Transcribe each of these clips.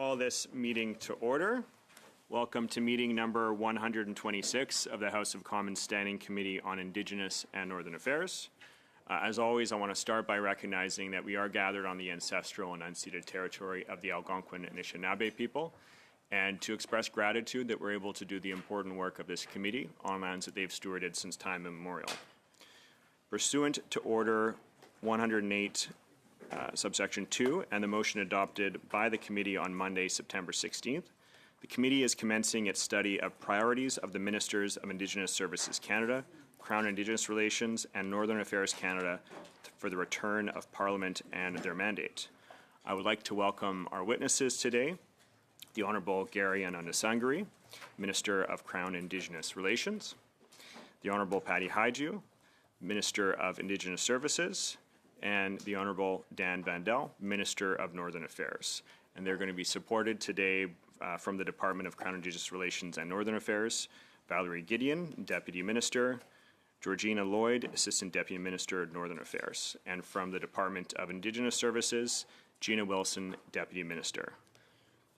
call this meeting to order. Welcome to meeting number 126 of the House of Commons Standing Committee on Indigenous and Northern Affairs. As always, I want to start by recognizing that we are gathered on the ancestral and unceded territory of the Algonquin and Anishinaabe people, and to express gratitude that we're able to do the important work of this committee on lands that they've stewarded since time immemorial. Pursuant to Order 108, subsection 2, and the motion adopted by the committee on Monday, September 16th, the committee is commencing its study of priorities of the Ministers of Indigenous Services Canada, Crown Indigenous Relations, and Northern Affairs Canada for the return of Parliament and their mandate. I would like to welcome our witnesses today, the Honourable Gary Anundasangari, Minister of Crown Indigenous Relations, the Honourable Patty Haiju, Minister of Indigenous Services, and the Honourable Dan Vandel, Minister of Northern Affairs. And they're going to be supported today from the Department of Crown Indigenous Relations and Northern Affairs, Valerie Gideon, Deputy Minister, Georgina Lloyd, Assistant Deputy Minister of Northern Affairs, and from the Department of Indigenous Services, Gina Wilson, Deputy Minister.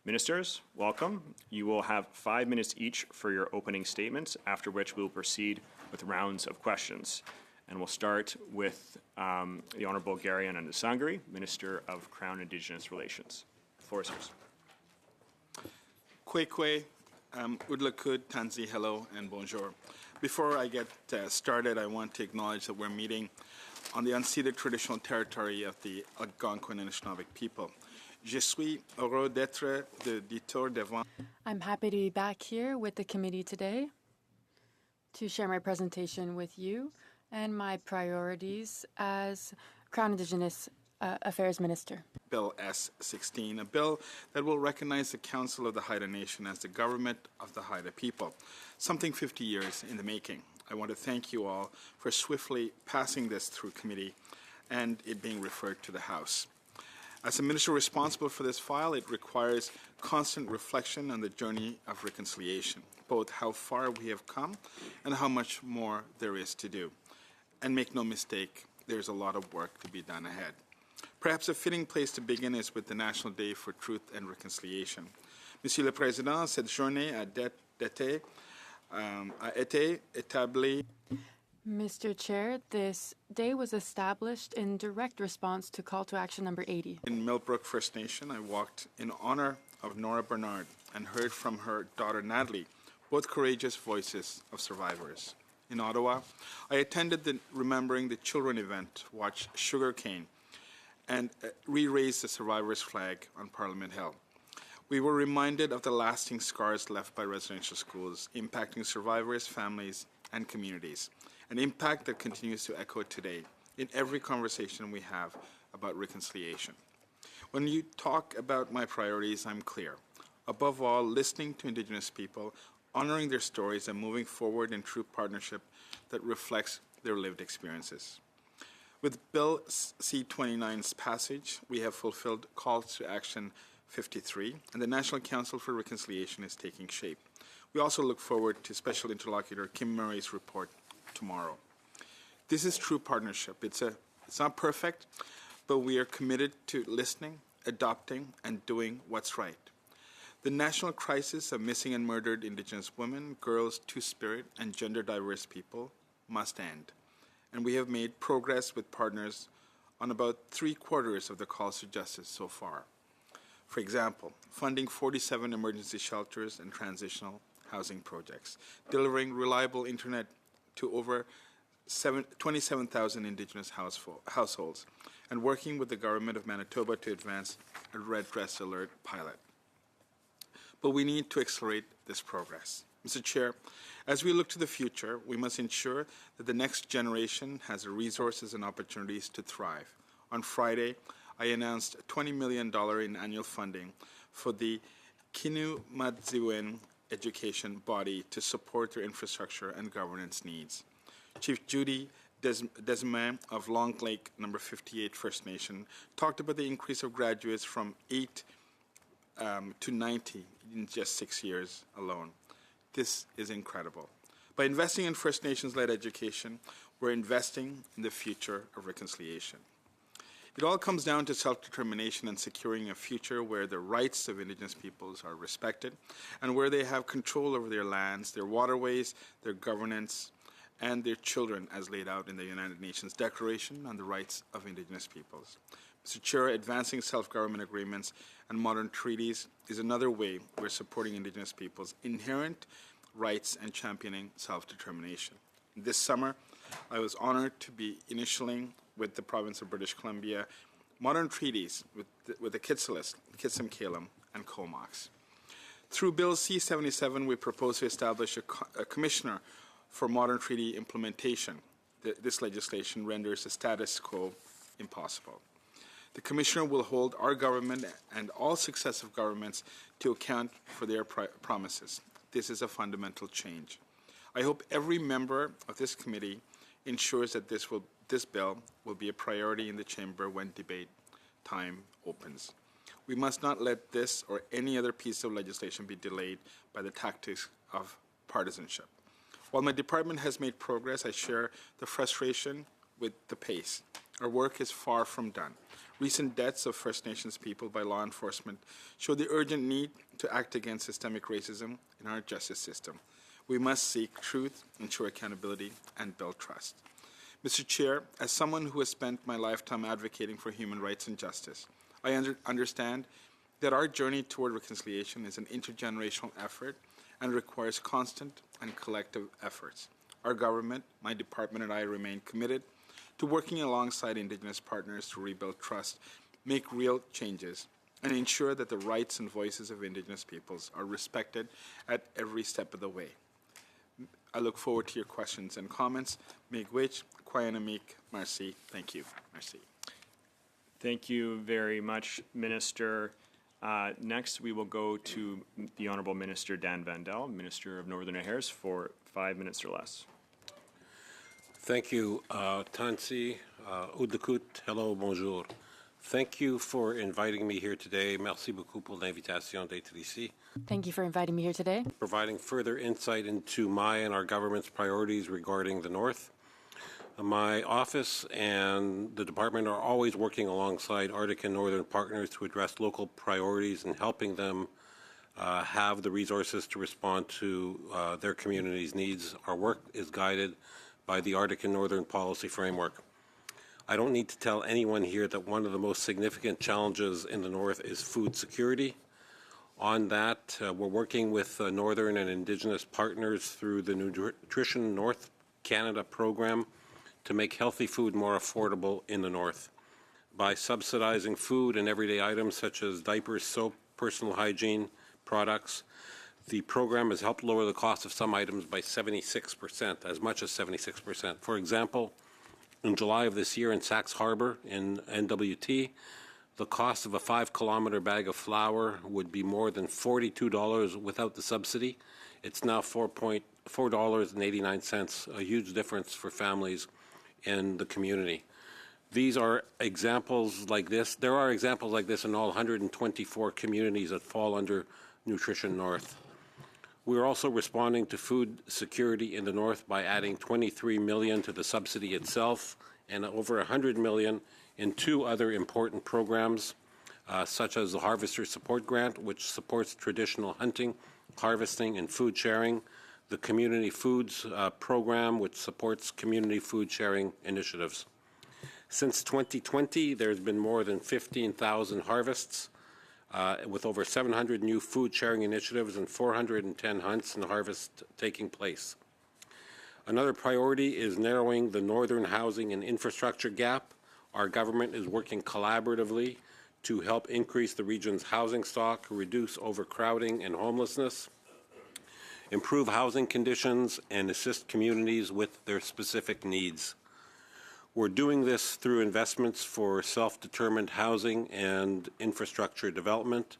Ministers, welcome. You will have 5 minutes each for your opening statements, after which we'll proceed with rounds of questions. And we'll start with the Honourable Gary Anundasangari, Minister of Crown Indigenous Relations. The floor is yours. Kwekwe, Udlakud, Tanzi, hello, and bonjour. Before I get started, I want to acknowledge that we're meeting on the unceded traditional territory of the Algonquin and Anishinaabe people. Je suis heureux d'être de retour devant. I'm happy to be back here with the committee today to share my presentation with you and my priorities as Crown Indigenous Affairs Minister. Bill S-16, a bill that will recognize the Council of the Haida Nation as the government of the Haida people, something 50 years in the making. I want to thank you all for swiftly passing this through committee and it being referred to the House. As a minister responsible for this file, it requires constant reflection on the journey of reconciliation, both how far we have come and how much more there is to do. And make no mistake, there's a lot of work to be done ahead. Perhaps a fitting place to begin is with the National Day for Truth and Reconciliation. Monsieur le Président, cette journée a été établie. Mr. Chair, this day was established in direct response to call to action number 80. In Millbrook First Nation, I walked in honor of Nora Bernard and heard from her daughter Natalie, both courageous voices of survivors. In Ottawa, I attended the Remembering the Children event, watched Sugarcane, and re-raised the survivors' flag on Parliament Hill. We were reminded of the lasting scars left by residential schools, impacting survivors, families, and communities, an impact that continues to echo today in every conversation we have about reconciliation. When you talk about my priorities, I'm clear. Above all, listening to Indigenous people, honoring their stories, and moving forward in true partnership that reflects their lived experiences. With Bill C-29's passage, we have fulfilled calls to action 53, and the National Council for Reconciliation is taking shape. We also look forward to Special Interlocutor Kim Murray's report tomorrow. This is true partnership. It's not perfect, but we are committed to listening, adopting, and doing what's right. The national crisis of missing and murdered Indigenous women, girls, Two-Spirit, and gender-diverse people must end. And we have made progress with partners on about 3/4 of the calls to justice so far. For example, funding 47 emergency shelters and transitional housing projects, delivering reliable internet to over 27,000 Indigenous households, and working with the Government of Manitoba to advance a Red Dress Alert pilot. But we need to accelerate this progress. Mr. Chair, as we look to the future, we must ensure that the next generation has the resources and opportunities to thrive. On Friday, I announced $20 million in annual funding for the Kinumadziwen education body to support their infrastructure and governance needs. Chief Judy Desmain of Long Lake No. 58 First Nation talked about the increase of graduates from 8 to 90 in just 6 years alone. This is incredible. By investing in First Nations-led education, we're investing in the future of reconciliation. It all comes down to self-determination and securing a future where the rights of Indigenous peoples are respected and where they have control over their lands, their waterways, their governance, and their children as laid out in the United Nations Declaration on the Rights of Indigenous Peoples. Mr. Chair, advancing self-government agreements and modern treaties is another way we're supporting Indigenous peoples' inherent rights and championing self-determination. This summer, I was honored to be initialing with the province of British Columbia modern treaties with the Kitsilist, Kitsim-Kalim, and Comox. Through Bill C-77, we propose to establish a commissioner for modern treaty implementation. This legislation renders the status quo impossible. The commissioner will hold our government and all successive governments to account for their promises. This is a fundamental change. I hope every member of this committee ensures that this bill will be a priority in the chamber when debate time opens. We must not let this or any other piece of legislation be delayed by the tactics of partisanship. While my department has made progress, I share the frustration with the pace. Our work is far from done. Recent deaths of First Nations people by law enforcement show the urgent need to act against systemic racism in our justice system. We must seek truth, ensure accountability, and build trust. Mr. Chair, as someone who has spent my lifetime advocating for human rights and justice, I understand that our journey toward reconciliation is an intergenerational effort and requires constant and collective efforts. Our government, my department, and I remain committed to working alongside Indigenous partners to rebuild trust, make real changes, and ensure that the rights and voices of Indigenous peoples are respected at every step of the way. I look forward to your questions and comments. Miigwech, Kwayanamik, Marcy. Thank you. Marcy. Thank you very much, Minister. Next, we will go to the Honourable Minister Dan Vandal, Minister of Northern Affairs, for 5 minutes or less. Thank you, Tansi, Udakut, hello, bonjour. Thank you for inviting me here today. Merci beaucoup pour l'invitation d'être ici. Thank you for inviting me here today. Providing further insight into my and our government's priorities regarding the North. My office and the department are always working alongside Arctic and Northern partners to address local priorities and helping them have the resources to respond to their community's needs. Our work is guided by the Arctic and Northern Policy Framework. I don't need to tell anyone here that one of the most significant challenges in the North is food security. On that, we're working with Northern and Indigenous partners through the Nutrition North Canada program to make healthy food more affordable in the North. By subsidizing food and everyday items such as diapers, soap, personal hygiene products, the program has helped lower the cost of some items by 76%, as much as 76%. For example, in July of this year in Sax Harbor in NWT, the cost of a 5-kilometer bag of flour would be more than $42 without the subsidy. It's now $4.89, a huge difference for families in the community. These are examples like this. There are examples like this in all 124 communities that fall under Nutrition North. We're also responding to food security in the North by adding $23 million to the subsidy itself and over $100 million in two other important programs, such as the Harvester Support Grant, which supports traditional hunting, harvesting, and food sharing, the Community Foods Program, which supports community food sharing initiatives. Since 2020, there's been more than 15,000 harvests, with over 700 new food sharing initiatives and 410 hunts and harvests taking place. Another priority is narrowing the northern housing and infrastructure gap. Our government is working collaboratively to help increase the region's housing stock, reduce overcrowding and homelessness, improve housing conditions, and assist communities with their specific needs. We're doing this through investments for self-determined housing and infrastructure development.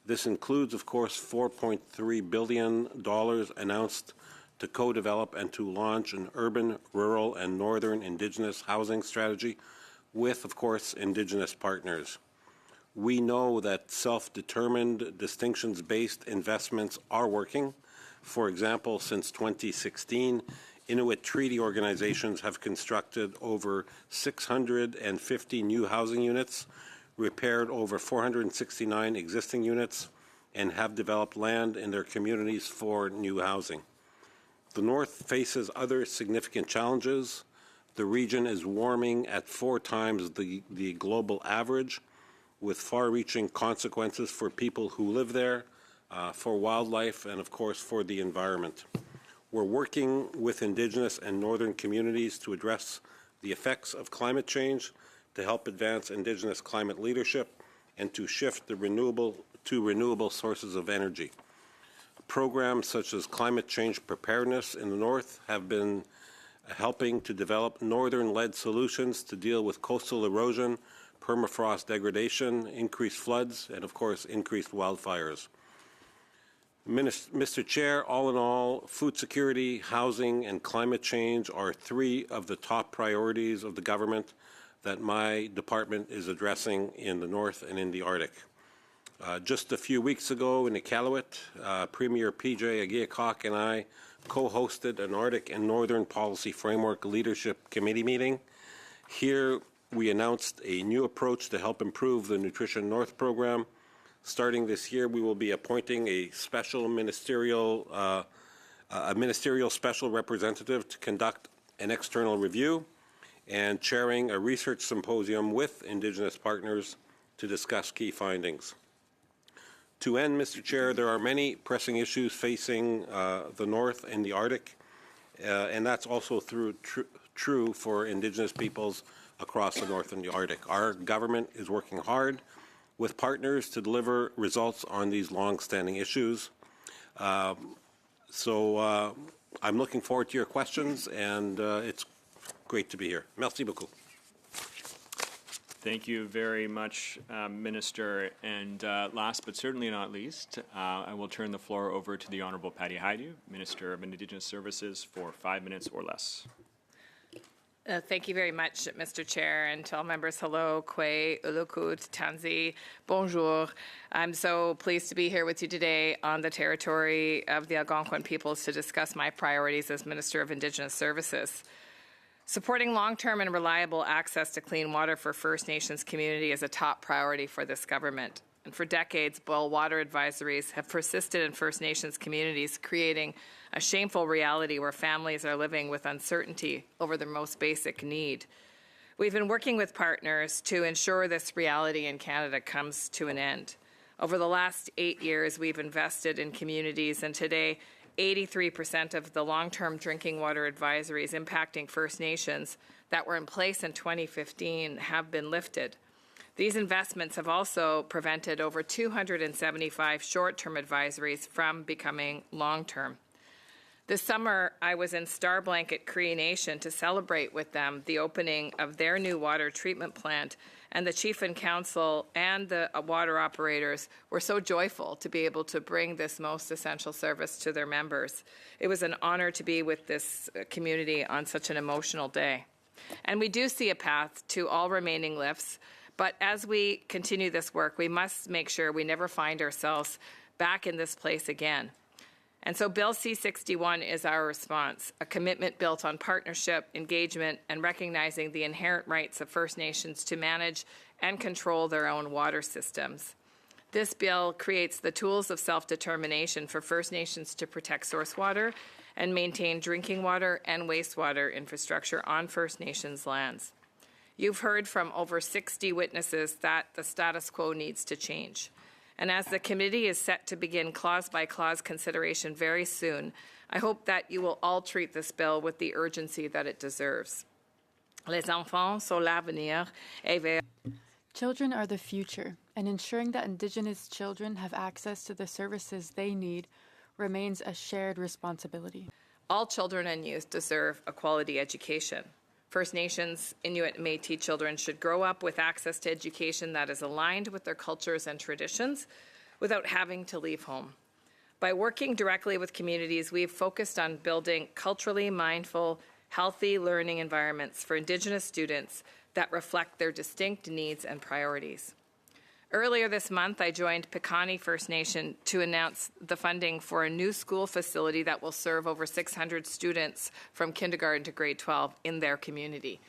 This includes, of course, $4.3 billion announced to co-develop and to launch an urban, rural, and northern Indigenous housing strategy with, of course, Indigenous partners. We know that self-determined, distinctions-based investments are working. For example, since 2016, Inuit treaty organizations have constructed over 650 new housing units, repaired over 469 existing units, and have developed land in their communities for new housing. The North faces other significant challenges. The region is warming at 4 times the global average, with far-reaching consequences for people who live there, for wildlife, and of course for the environment. We're working with Indigenous and Northern communities to address the effects of climate change, to help advance Indigenous climate leadership, and to shift the renewable sources of energy. Programs such as climate change preparedness in the North have been helping to develop Northern-led solutions to deal with coastal erosion, permafrost degradation, increased floods, and of course increased wildfires. Mr. Chair, all in all, food security, housing, and climate change are 3 of the top priorities of the government that my department is addressing in the North and in the Arctic. Just a few weeks ago in Iqaluit, Premier P.J. Aguirre-Cock and I co-hosted an Arctic and Northern Policy Framework Leadership Committee meeting. Here, we announced a new approach to help improve the Nutrition North program. Starting this year, we will be appointing a special ministerial special representative to conduct an external review and chairing a research symposium with Indigenous partners to discuss key findings. To end, Mr. Chair, there are many pressing issues facing the North and the Arctic, and that's also true for Indigenous peoples across the North and the Arctic. Our government is working hard with partners to deliver results on these long-standing issues. So I'm looking forward to your questions, and it's great to be here. Merci beaucoup. Thank you very much, Minister. And last but certainly not least, I will turn the floor over to the Honourable Patty Hajdu, Minister of Indigenous Services, for 5 minutes or less. Thank you very much, Mr. Chair, and to all members, hello, Kwe, Ulukut, Tanzi, bonjour. I'm so pleased to be here with you today on the territory of the Algonquin peoples to discuss my priorities as Minister of Indigenous Services. Supporting long-term and reliable access to clean water for First Nations community is a top priority for this government. And for decades, boil water advisories have persisted in First Nations communities, creating a shameful reality where families are living with uncertainty over their most basic need. We've been working with partners to ensure this reality in Canada comes to an end. Over the last 8 years, we've invested in communities, and today, 83% of the long-term drinking water advisories impacting First Nations that were in place in 2015 have been lifted. These investments have also prevented over 275 short-term advisories from becoming long-term. This summer, I was in Star Blanket Cree Nation to celebrate with them the opening of their new water treatment plant, and the Chief and Council and the water operators were so joyful to be able to bring this most essential service to their members. It was an honor to be with this community on such an emotional day. And we do see a path to all remaining lifts, but as we continue this work, we must make sure we never find ourselves back in this place again. And so Bill C-61 is our response, a commitment built on partnership, engagement, and recognizing the inherent rights of First Nations to manage and control their own water systems. This bill creates the tools of self-determination for First Nations to protect source water and maintain drinking water and wastewater infrastructure on First Nations lands. You've heard from over 60 witnesses that the status quo needs to change. And as the committee is set to begin clause-by-clause consideration very soon, I hope that you will all treat this bill with the urgency that it deserves. Les enfants sont l'avenir et Children are the future, and ensuring that Indigenous children have access to the services they need remains a shared responsibility. All children and youth deserve a quality education. First Nations, Inuit, and Métis children should grow up with access to education that is aligned with their cultures and traditions without having to leave home. By working directly with communities, we've focused on building culturally mindful, healthy learning environments for Indigenous students that reflect their distinct needs and priorities. Earlier this month, I joined Piikani First Nation to announce the funding for a new school facility that will serve over 600 students from kindergarten to grade 12 in their community.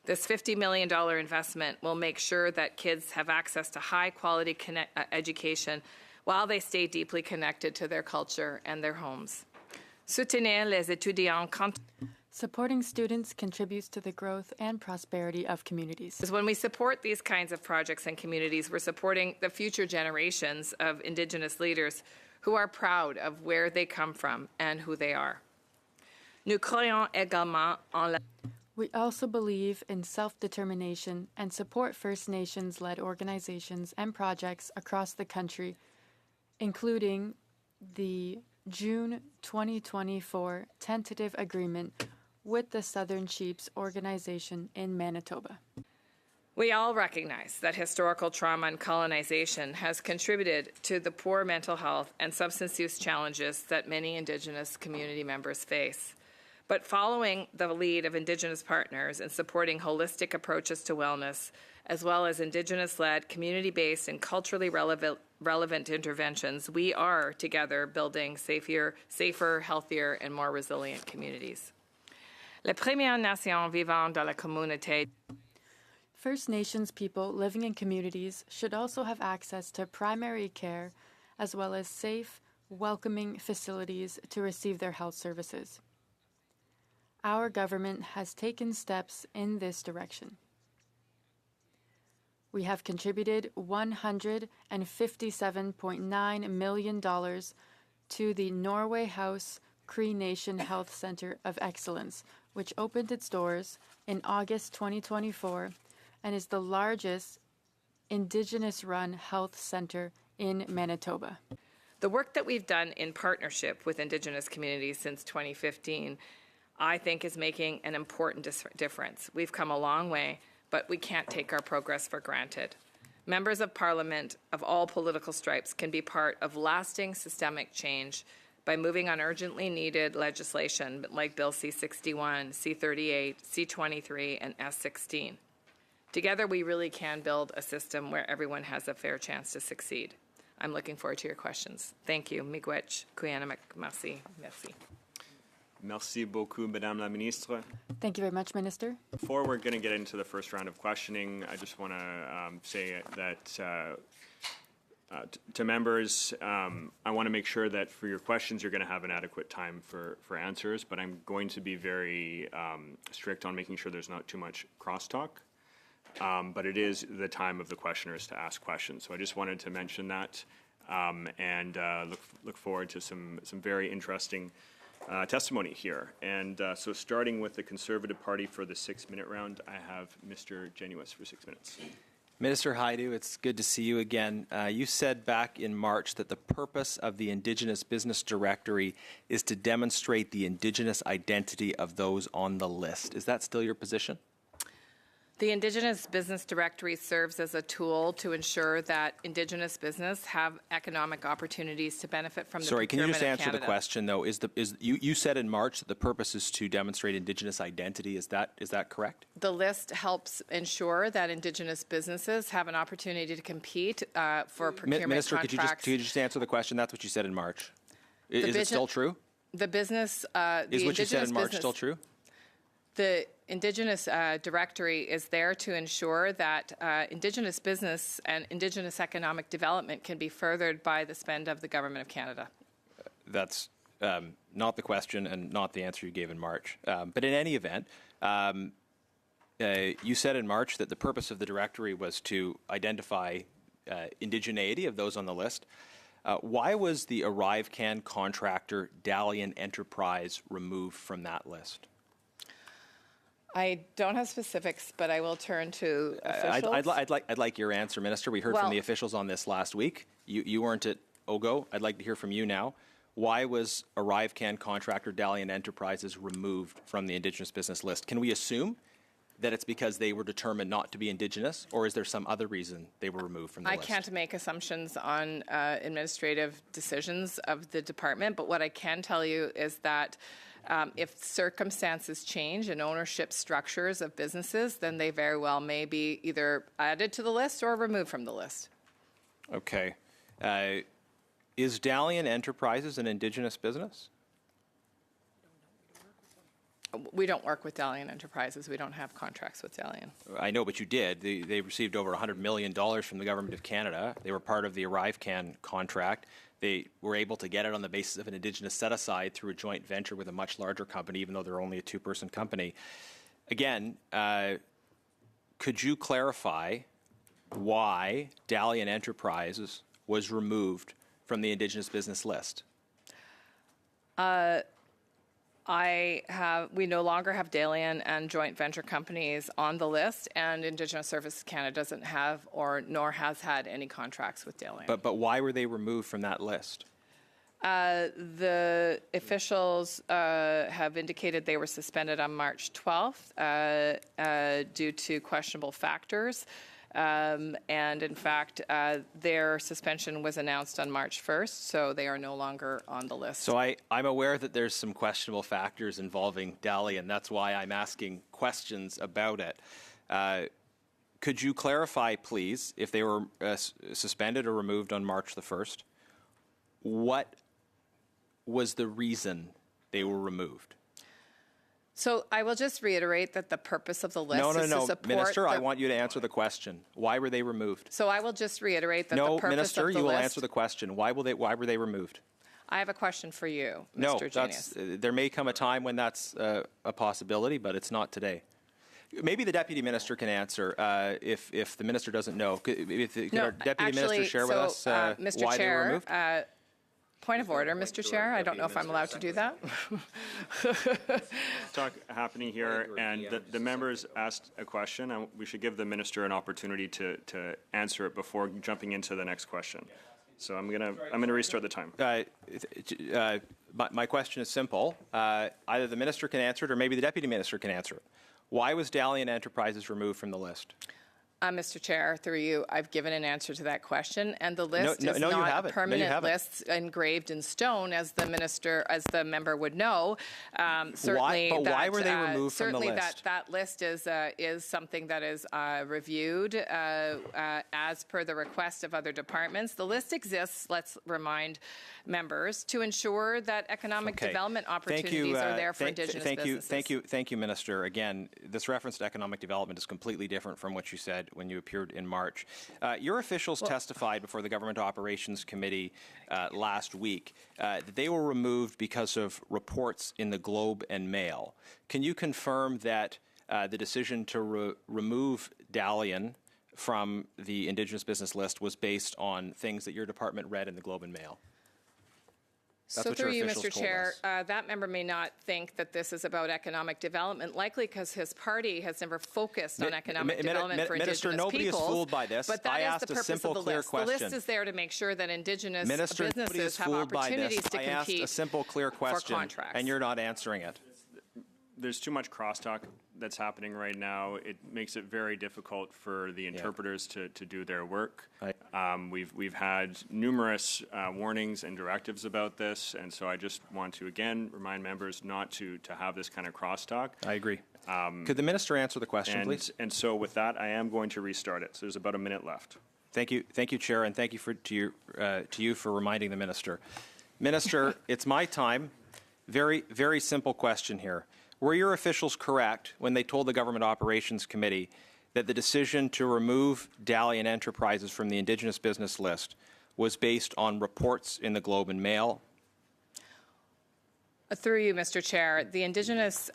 This $50 million investment will make sure that kids have access to high-quality education while they stay deeply connected to their culture and their homes. Soutenir les étudiants Supporting students contributes to the growth and prosperity of communities. When we support these kinds of projects and communities, we're supporting the future generations of Indigenous leaders who are proud of where they come from and who they are. Nous croyons également en la We also believe in self-determination and support First Nations-led organizations and projects across the country, including the June 2024 tentative agreement with the Southern Chiefs organization in Manitoba. We all recognize that historical trauma and colonization has contributed to the poor mental health and substance use challenges that many Indigenous community members face. But following the lead of Indigenous partners in supporting holistic approaches to wellness, as well as Indigenous-led, community-based, and culturally relevant interventions, we are together building safer, healthier, and more resilient communities. Les Premières Nations vivant dans la communauté. First Nations people living in communities should also have access to primary care, as well as safe, welcoming facilities to receive their health services. Our government has taken steps in this direction. We have contributed $157.9 million to the Norway House Cree Nation Health Center of Excellence, which opened its doors in August 2024 and is the largest Indigenous-run health center in Manitoba. The work that we've done in partnership with Indigenous communities since 2015, I think, is making an important difference. We've come a long way, but we can't take our progress for granted. Members of Parliament of all political stripes can be part of lasting systemic change by moving on urgently needed legislation like Bill C-61, C-38, C-23, and S-16. Together, we really can build a system where everyone has a fair chance to succeed. I'm looking forward to your questions. Thank you. Miigwech, Kuyanak, merci, merci. Merci beaucoup, Madame la Ministre. Thank you very much, Minister. Before we're going to get into the first round of questioning, I just want to say that to members, I want to make sure that for your questions, you're going to have an adequate time for answers, but I'm going to be very strict on making sure there's not too much crosstalk. But it is the time of the questioners to ask questions. So I just wanted to mention that and look forward to some very interesting testimony here. And so starting with the Conservative Party for the 6-minute round, I have Mr. Genuis for 6 minutes. Minister Haidu, it's good to see you again. You said back in March that the purpose of the Indigenous Business Directory is to demonstrate the Indigenous identity of those on the list. Is that still your position? The Indigenous Business Directory serves as a tool to ensure that Indigenous business have economic opportunities to benefit from the Sorry, can you just answer Canada. the question, though? You said in March that the purpose is to demonstrate Indigenous identity. Is that correct? The list helps ensure that Indigenous businesses have an opportunity to compete for procurement Minister, contracts. could you just answer the question? That's what you said in March. Is it still true? The business, Is what you said in March still true? The Indigenous Directory is there to ensure that Indigenous business and Indigenous economic development can be furthered by the spend of the Government of Canada. That's not the question and not the answer you gave in March. But in any event, you said in March that the purpose of the directory was to identify indigeneity of those on the list. Why was the ArriveCan contractor Dalian Enterprise removed from that list? I don't have specifics, but I will turn to officials. I'd like your answer, Minister. We heard from the officials on this last week. You weren't at OGO. I'd like to hear from you now. Why was ArriveCan contractor Dalian Enterprises removed from the Indigenous business list? Can we assume that it's because they were determined not to be Indigenous, or is there some other reason they were removed from the list? I can't make assumptions on administrative decisions of the department, but what I can tell you is that if circumstances change and ownership structures of businesses, then they very well may be either added to the list or removed from the list. Okay. Is Dalian Enterprises an Indigenous business? We don't work with Dalian Enterprises. We don't have contracts with Dalian. I know, but you did. They received over $100 million from the Government of Canada. They were part of the ArriveCan contract. They were able to get it on the basis of an Indigenous set-aside through a joint venture with a much larger company, even though they're only a two-person company. Again, could you clarify why Dalian Enterprises was removed from the Indigenous business list? We no longer have Dalian and joint venture companies on the list, and Indigenous Services Canada doesn't have nor has had any contracts with Dalian. But why were they removed from that list? The officials have indicated they were suspended on March 12th due to questionable factors. And in fact, their suspension was announced on March 1st, so they are no longer on the list. So I'm aware that there's some questionable factors involving Dalian. That's why I'm asking questions about it. Could you clarify, please, if they were suspended or removed on March the 1st, what was the reason they were removed? So I will just reiterate that the purpose of the list is to support... Minister, I want you to answer the question. Why were they removed? So I will just reiterate that the purpose Minister, of the list... you will answer the question. Why were they removed? I have a question for you, Mr. Genius. There may come a time when that's a possibility, but it's not today. Maybe the Deputy Minister can answer if the Minister doesn't know. Could our Deputy Minister share with us Mr. why Chair, they were removed? Point of order, Mr. Chair. I don't know if I'm allowed to do that. Talk happening here, and the members asked a question, and we should give the minister an opportunity to answer it before jumping into the next question. So I'm gonna restart the time. My question is simple. Either the minister can answer it, or maybe the deputy minister can answer it. Why was Dalian Enterprises removed from the list? Mr. Chair, through you, I've given an answer to that question, and the list is you not haven't. a permanent list engraved in stone, as the member would know. Certainly, why were they removed from the list? Certainly, that list is something that is reviewed as per the request of other departments. The list exists. Let's remind members to ensure that economic development opportunities are there for Indigenous businesses. Thank you, Minister. Again, this reference to economic development is completely different from what you said when you appeared in March. Your officials testified before the Government Operations Committee last week that they were removed because of reports in the Globe and Mail. Can you confirm that the decision to remove Dalian from the Indigenous business list was based on things that your department read in the Globe and Mail? So through you, Mr. Chair, that member may not think that this is about economic development, likely because his party has never focused on economic development for Minister, Indigenous nobody peoples. Is fooled by this. But that I is asked the purpose a simple, of the clear list. question. The list is there to make sure that Indigenous Minister, businesses have opportunities to compete. I asked a simple, clear question, for contracts. And you're not answering it. There's too much crosstalk that's happening right now. It makes it very difficult for the interpreters to do their work. We've had numerous warnings and directives about this, and so I just want to again remind members not to have this kind of crosstalk. I agree. Could the minister answer the question, please? And so with that, I am going to restart it. So there's about a minute left. Thank you, Chair, and thank you to you for reminding the minister. Minister, it's my time. Very, very simple question here. Were your officials correct when they told the Government Operations Committee that the decision to remove Dalian Enterprises from the Indigenous business list was based on reports in the Globe and Mail? Through you, Mr. Chair, the Indigenous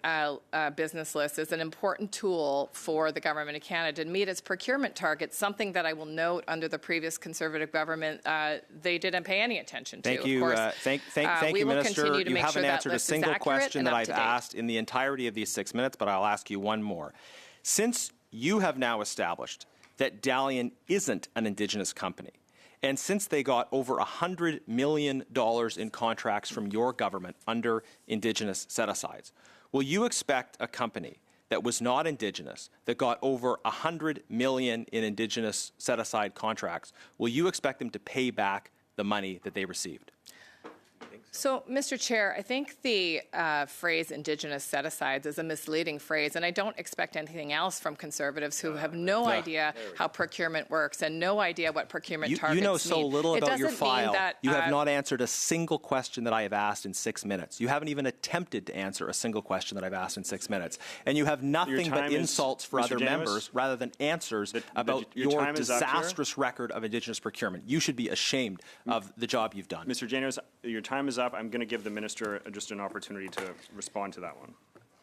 business list is an important tool for the Government of Canada to meet its procurement targets, something that I will note under the previous Conservative government they didn't pay any attention to. Thank you, thank you, Minister. You haven't answered a single question that I've asked in the entirety of these 6 minutes, but I'll ask you one more. Since you have now established that Dalian isn't an Indigenous company, and since they got over $100 million in contracts from your government under Indigenous set-asides, will you expect a company that was not Indigenous, that got over $100 million in Indigenous set-aside contracts, will you expect them to pay back the money that they received? So, Mr. Chair, I think the phrase Indigenous set-asides is a misleading phrase, and I don't expect anything else from Conservatives who have no idea how procurement works and no idea what procurement targets You know so mean. little about your file. That, you have not answered a single question that I have asked in 6 minutes. You haven't even attempted to answer a single question that I've asked in 6 minutes. And you have nothing but insults for other members rather than answers about your disastrous record of Indigenous procurement. You should be ashamed of the job you've done. Mr. Janos, your time is up. I'm going to give the minister just an opportunity to respond to that one.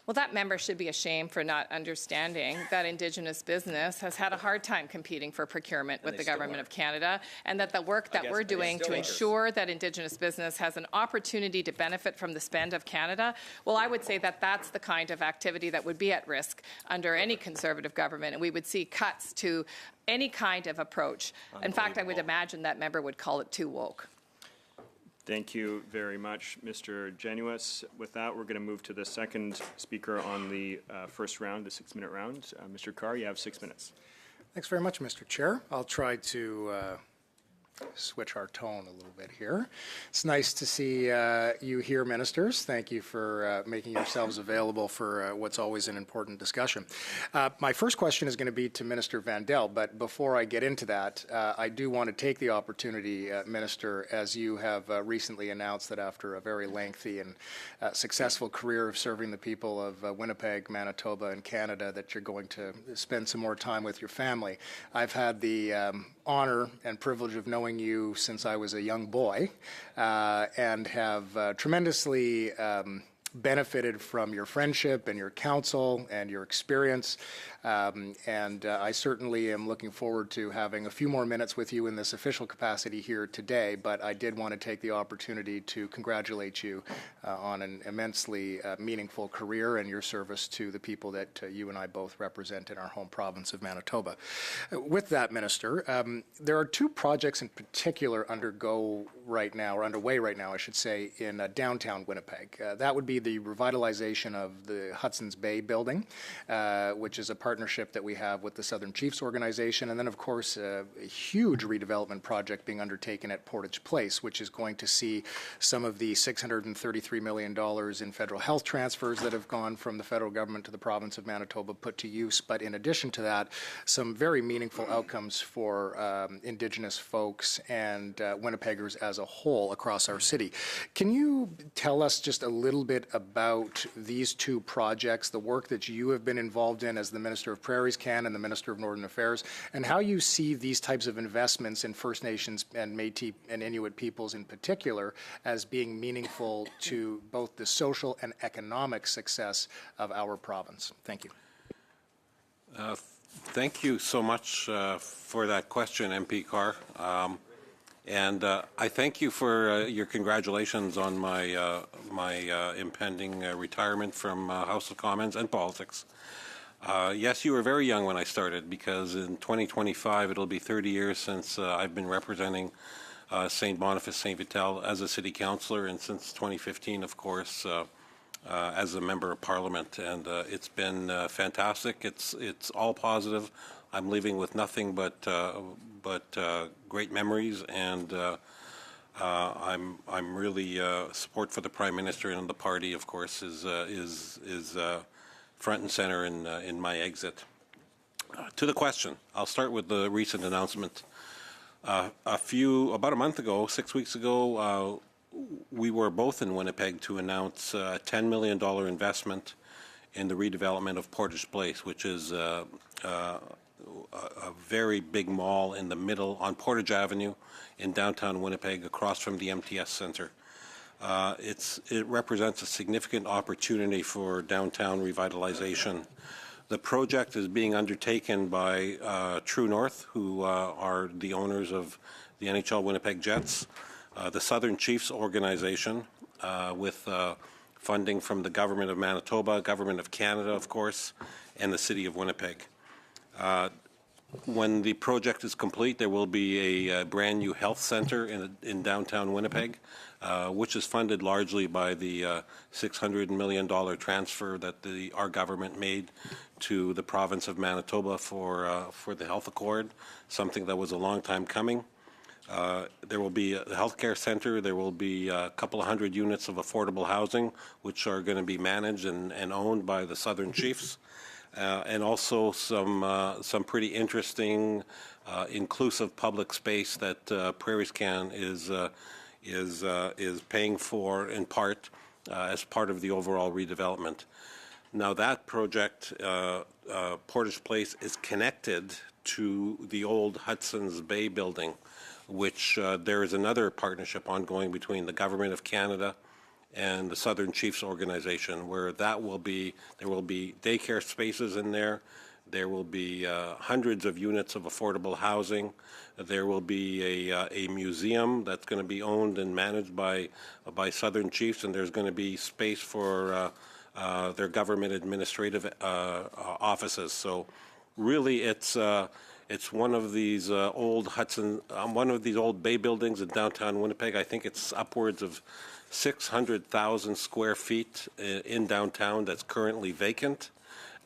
Well, that member should be ashamed for not understanding that Indigenous business has had a hard time competing for procurement with the Government of Canada, and that the work that we're doing to ensure that Indigenous business has an opportunity to benefit from the spend of Canada, well, I would say that that's the kind of activity that would be at risk under any Conservative government, and we would see cuts to any kind of approach. In fact, I would imagine that member would call it too woke. Thank you very much, Mr. Genuis. With that, we're going to move to the second speaker on the first round, the 6-minute round. Mr. Carr, you have 6 minutes. Thanks very much, Mr. Chair. I'll try to switch our tone a little bit here. It's nice to see you here, ministers. Thank you for making yourselves available for what's always an important discussion. My first question is going to be to Minister Vandel, but before I get into that, I do want to take the opportunity, Minister, as you have recently announced that after a very lengthy and successful career of serving the people of Winnipeg, Manitoba, and Canada, that you're going to spend some more time with your family. I've had the honor and privilege of knowing you since I was a young boy, and have tremendously benefited from your friendship and your counsel and your experience. And I certainly am looking forward to having a few more minutes with you in this official capacity here today, but I did want to take the opportunity to congratulate you on an immensely meaningful career and your service to the people that you and I both represent in our home province of Manitoba. With that, Minister, there are two projects in particular underway right now, I should say, in downtown Winnipeg. That would be the revitalization of the Hudson's Bay building, which is a partnership that we have with the Southern Chiefs organization, and then, of course, a huge redevelopment project being undertaken at Portage Place, which is going to see some of the $633 million in federal health transfers that have gone from the federal government to the province of Manitoba put to use. But in addition to that, some very meaningful outcomes for Indigenous folks and Winnipeggers as a whole across our city. Can you tell us just a little bit about these two projects, the work that you have been involved in as the Minister of Prairies and the Minister of Northern Affairs, and how you see these types of investments in First Nations and Métis and Inuit peoples in particular as being meaningful to both the social and economic success of our province? Thank you. Thank you so much for that question, MP Carr. And I thank you for your congratulations on my impending retirement from House of Commons and politics. Yes, you were very young when I started, because in 2025 it'll be 30 years since I've been representing St. Boniface, St. Vital as a city councillor, and since 2015, of course, as a member of Parliament. And it's been fantastic. It's all positive. I'm leaving with nothing but great memories, and I'm really support for the Prime Minister and the party, of course, is front and center in my exit. To the question, I'll start with the recent announcement. About a month ago, 6 weeks ago, we were both in Winnipeg to announce a $10 million investment in the redevelopment of Portage Place, which is a very big mall in the middle on Portage Avenue in downtown Winnipeg, across from the MTS Centre. It represents a significant opportunity for downtown revitalization. The project is being undertaken by True North, who are the owners of the NHL Winnipeg Jets, the Southern Chiefs organization, with funding from the Government of Manitoba, Government of Canada, of course, and the City of Winnipeg. When the project is complete, there will be a brand new health center in downtown Winnipeg, which is funded largely by the $600 million transfer that our government made to the province of Manitoba for the health accord, something that was a long time coming. There will be a healthcare center. There will be a couple of hundred units of affordable housing, which are going to be managed and owned by the Southern Chiefs, and also some pretty interesting, inclusive public space that Prairies Can is paying for in part as part of the overall redevelopment. Now that project, Portage Place, is connected to the old Hudson's Bay building, which there is another partnership ongoing between the Government of Canada and the Southern Chiefs organization, where there will be daycare spaces in there. There will be hundreds of units of affordable housing. There will be a museum that's going to be owned and managed by Southern Chiefs, and there's going to be space for their government administrative offices. So, really, it's one of these old one of these old bay buildings in downtown Winnipeg. I think it's upwards of 600,000 square feet in downtown that's currently vacant,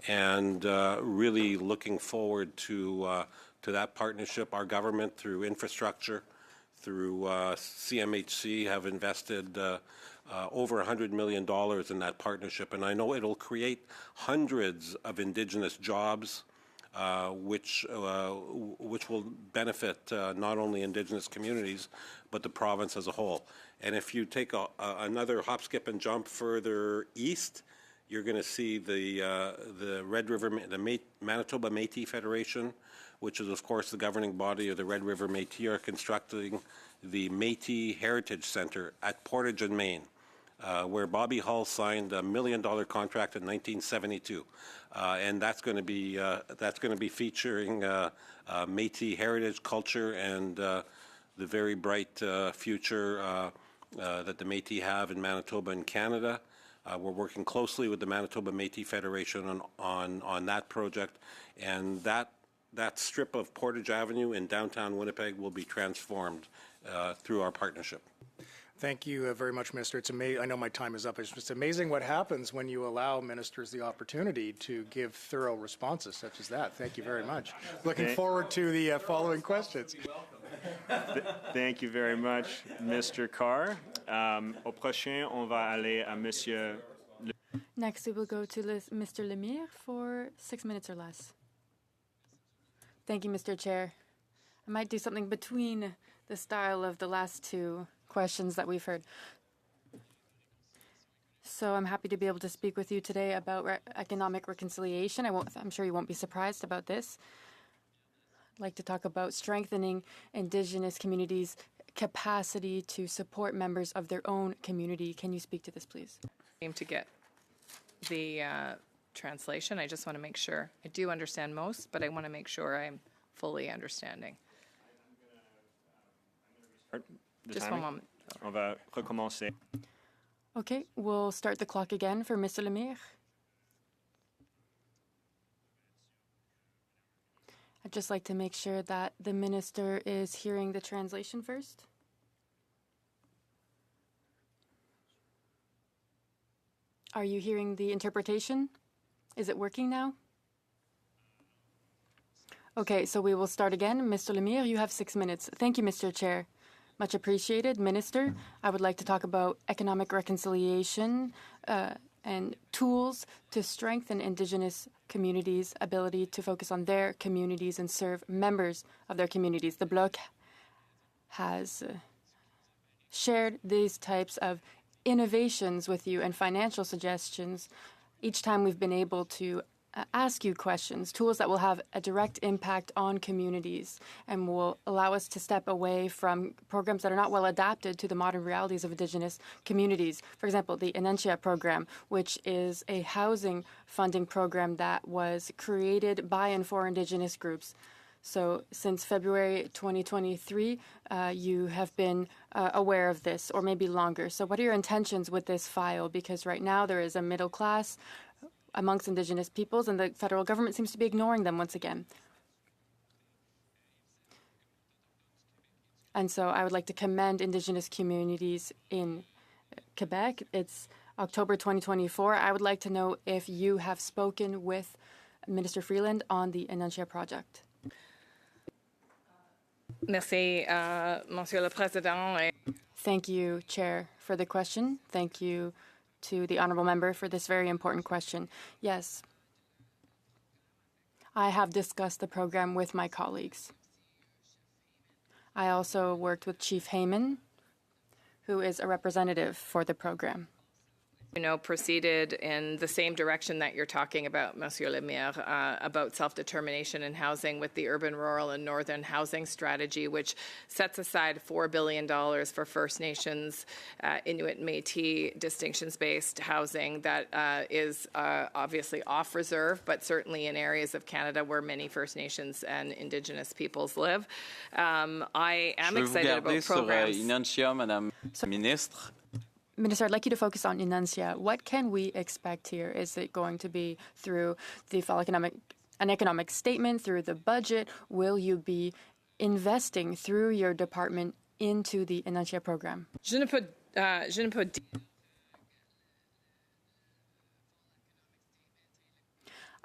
and really looking forward to that partnership. Our government, through infrastructure, through CMHC, have invested over $100 million in that partnership, and I know it'll create hundreds of Indigenous jobs, which will benefit not only Indigenous communities, but the province as a whole. And if you take another hop, skip, and jump further east, you're going to see the Red River, the Manitoba Métis Federation, which is, of course, the governing body of the Red River Métis, are constructing the Métis Heritage Center at Portage in Maine, where Bobby Hull signed $1 million contract in 1972, and that's going to be featuring Métis heritage, culture, and the very bright future that the Métis have in Manitoba and Canada. We're working closely with the Manitoba Métis Federation on that project, and that strip of Portage Avenue in downtown Winnipeg will be transformed through our partnership. Thank you very much, Minister. It's amazing. I know my time is up. It's just amazing what happens when you allow ministers the opportunity to give thorough responses such as that. Thank you very much. Looking forward to the following questions. Thank you very much, Mr. Carr. Au prochain, on va aller à Monsieur. Next, we will go to Mr. Lemire for 6 minutes or less. Thank you, Mr. Chair. I might do something between the style of the last two questions that we've heard. So I'm happy to be able to speak with you today about economic reconciliation. I'm sure you won't be surprised about this. I'd like to talk about strengthening Indigenous communities' capacity to support members of their own community. Can you speak to this, please? To get the translation, I just want to make sure. I do understand most, but I want to make sure I'm fully understanding. Just one moment. On va recommencer. Okay, we'll start the clock again for Mr. Lemire. I'd just like to make sure that the minister is hearing the translation first. Are you hearing the interpretation? Is it working now? Okay, so we will start again. Mr. Lemire, you have 6 minutes. Thank you, Mr. Chair. Much appreciated. Minister, I would like to talk about economic reconciliation and tools to strengthen Indigenous communities' ability to focus on their communities and serve members of their communities. The Bloc has shared these types of innovations with you and financial suggestions each time we've been able to ask you questions, tools that will have a direct impact on communities and will allow us to step away from programs that are not well adapted to the modern realities of Indigenous communities. For example, the INAN program, which is a housing funding program that was created by and for Indigenous groups. So since February 2023, you have been aware of this, or maybe longer. So what are your intentions with this file? Because right now there is a middle class amongst Indigenous peoples, and the federal government seems to be ignoring them once again. And so I would like to commend Indigenous communities in Quebec. It's October 2024. I would like to know if you have spoken with Minister Freeland on the INAN project. Merci, Monsieur le Président. Thank you, Chair, for the question. Thank you to the honourable member for this very important question. Yes, I have discussed the program with my colleagues. I also worked with Chief Heyman, who is a representative for the program. Proceeded in the same direction that you're talking about, Monsieur le Maire, about self-determination and housing with the urban, rural, and northern housing strategy, which sets aside $4 billion for First Nations, Inuit, Métis, distinctions-based housing that is obviously off reserve, but certainly in areas of Canada where many First Nations and Indigenous peoples live. I am excited about programs. INAN, Madame la Ministre. Minister, I'd like you to focus on Inancia. What can we expect here? Is it going to be through the fall economic statement, through the budget? Will you be investing through your department into the Inancia program?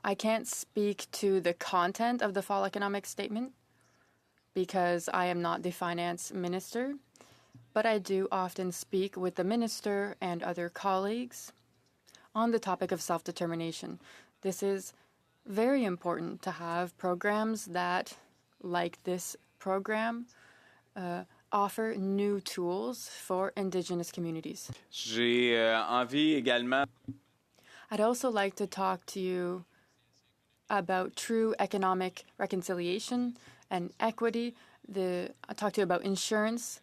I can't speak to the content of the fall economic statement because I am not the finance minister. But I do often speak with the minister and other colleagues on the topic of self-determination. This is very important to have programs that, like this program, offer new tools for Indigenous communities. J'ai envie également. I'd also like to talk to you about true economic reconciliation and equity. I'll talk to you about insurance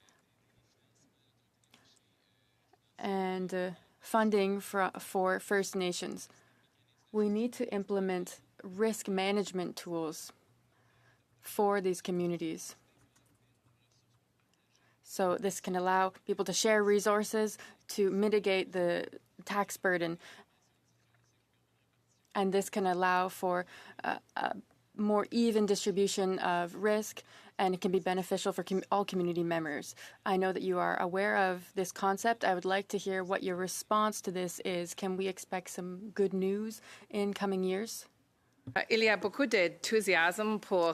and funding for First Nations. We need to implement risk management tools for these communities. So this can allow people to share resources to mitigate the tax burden. And this can allow for a more even distribution of risk, and it can be beneficial for all community members. I know that you are aware of this concept. I would like to hear what your response to this is. Can we expect some good news in coming years? Il y a beaucoup d'enthousiasme pour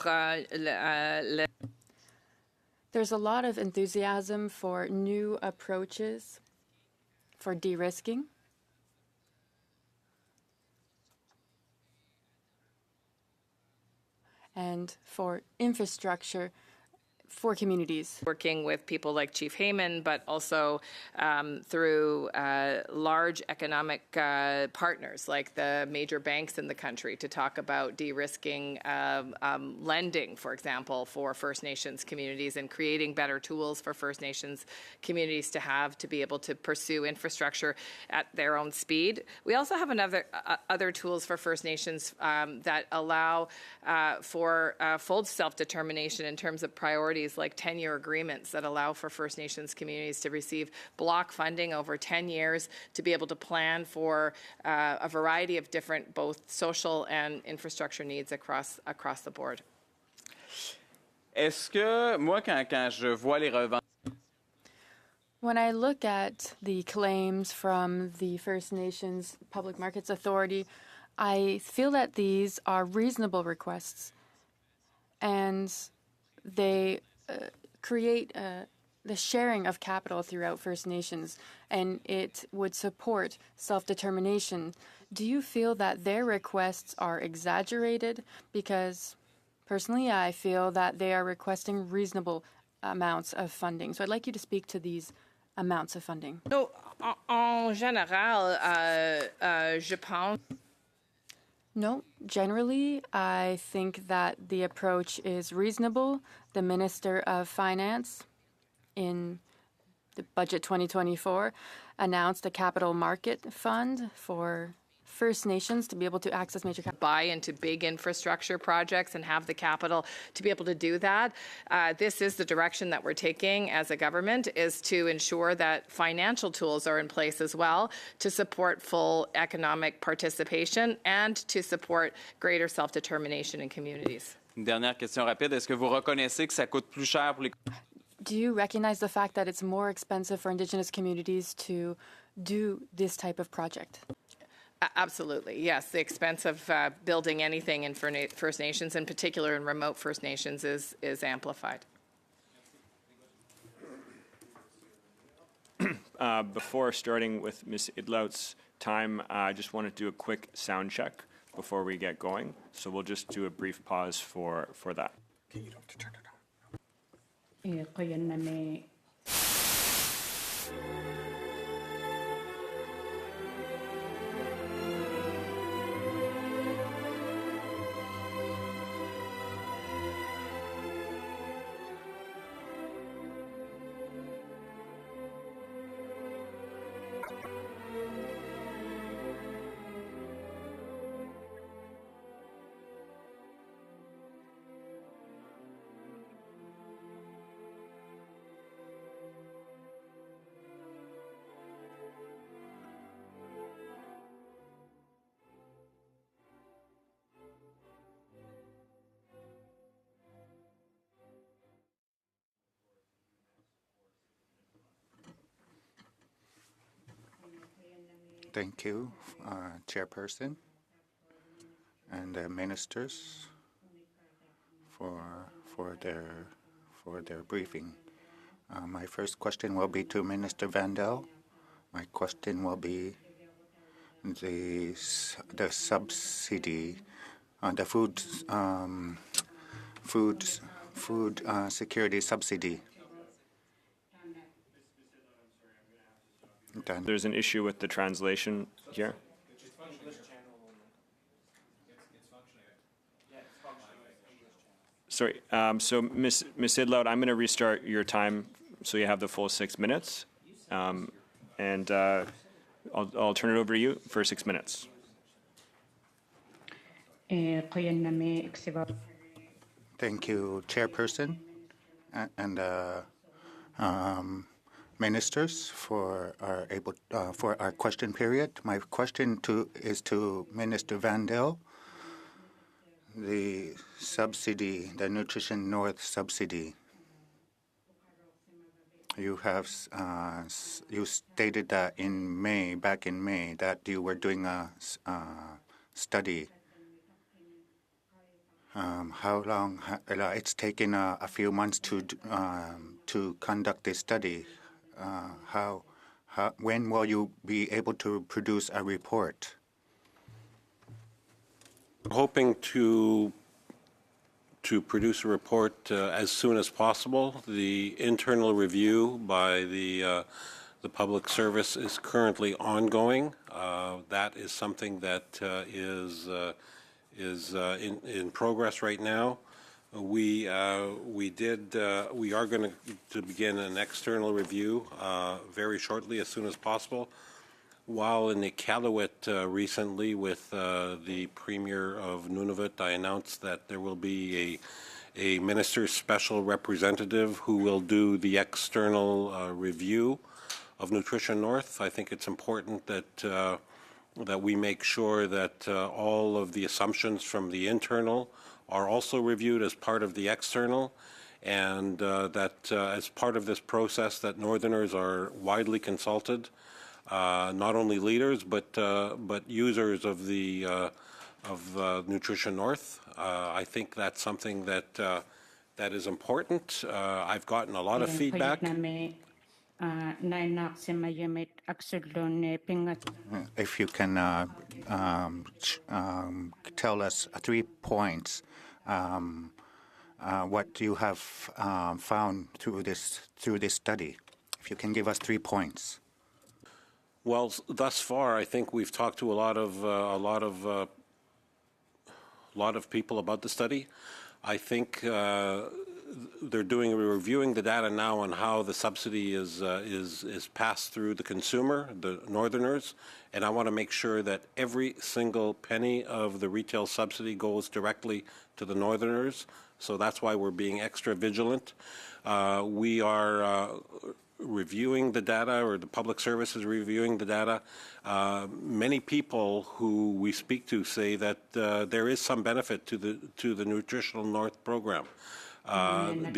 There's a lot of enthusiasm for new approaches for de-risking. And for infrastructure for communities. Working with people like Chief Heyman, but also through large economic partners like the major banks in the country to talk about de-risking lending, for example, for First Nations communities and creating better tools for First Nations communities to be able to pursue infrastructure at their own speed. We also have other tools for First Nations that allow for full self-determination in terms of priorities, like 10-year agreements that allow for First Nations communities to receive block funding over 10 years to be able to plan for a variety of different both social and infrastructure needs across the board. Est-ce que, moi, quand je vois les revendications... When I look at the claims from the First Nations Public Markets Authority, I feel that these are reasonable requests, and they create the sharing of capital throughout First Nations, and it would support self-determination. Do you feel that their requests are exaggerated? Because personally, I feel that they are requesting reasonable amounts of funding. So I'd like you to speak to these amounts of funding. So, en général, je pense. No, generally, I think that the approach is reasonable. The Minister of Finance in the Budget 2024 announced a capital market fund for First Nations to be able to access major capital. Buy into big infrastructure projects and have the capital to be able to do that. This is the direction that we're taking as a government, is to ensure that financial tools are in place as well to support full economic participation and to support greater self-determination in communities. Une dernière question rapide. Est-ce que vous reconnaissez que ça coûte plus cher pour les... Do you recognize the fact that it's more expensive for Indigenous communities to do this type of project? Absolutely, yes. The expense of building anything in First Nations, in particular in remote First Nations, is amplified. before starting with Ms. Idlout's time, I just want to do a quick sound check before we get going. So we'll just do a brief pause for that. Okay, you don't have to turn it on. Thank you, Chairperson and the ministers for their briefing. My first question will be to Minister Vandal. My question will be the subsidy, the food security subsidy. Done. There's an issue with the translation here. Sorry, so Ms. Idlout, I'm going to restart your time so you have the full 6 minutes. And I'll turn it over to you for 6 minutes. Thank you, Chairperson, and ministers for our question period. My question is to Minister Vandal. The subsidy, the Nutrition North subsidy. You have you stated that back in May, that you were doing a study. How long? It's taken a few months to conduct this study. When will you be able to produce a report? Hoping to produce a report as soon as possible. The internal review by the public service is currently ongoing. That is something that is in progress right now. We are going to begin an external review very shortly, as soon as possible. While in Iqaluit recently with the Premier of Nunavut, I announced that there will be a minister's special representative who will do the external review of Nutrition North. I think it's important that we make sure that all of the assumptions from the internal are also reviewed as part of the external, and that as part of this process that Northerners are widely consulted. Not only leaders, but users of the Nutrition North. I think that's something that is important. I've gotten a lot of feedback. If you can tell us 3 points, what you have found through this study. If you can give us 3 points. Well, thus far, I think we've talked to a lot of people about the study. I think they're reviewing the data now on how the subsidy is passed through the consumer, the Northerners, and I want to make sure that every single penny of the retail subsidy goes directly to the Northerners. So that's why we're being extra vigilant. We are reviewing the data, or the public service is reviewing the data. Many people who we speak to say that there is some benefit to the Nutritional North program. I'm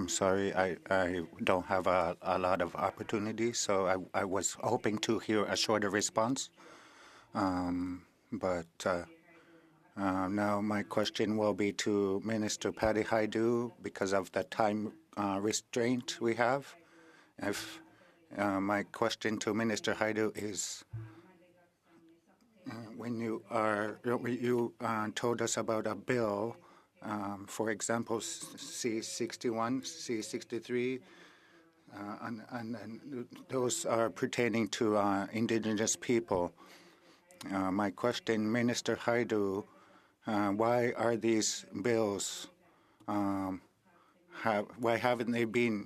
sorry, I don't have a lot of opportunities, so I was hoping to hear a shorter response. But Now my question will be to Minister Patty Hajdu because of the time restraint we have. If my question to Minister Hajdu is, when you told us about a bill, for example, C61, C63, and those are pertaining to Indigenous people. My question, Minister Hajdu, why are these bills, why haven't they been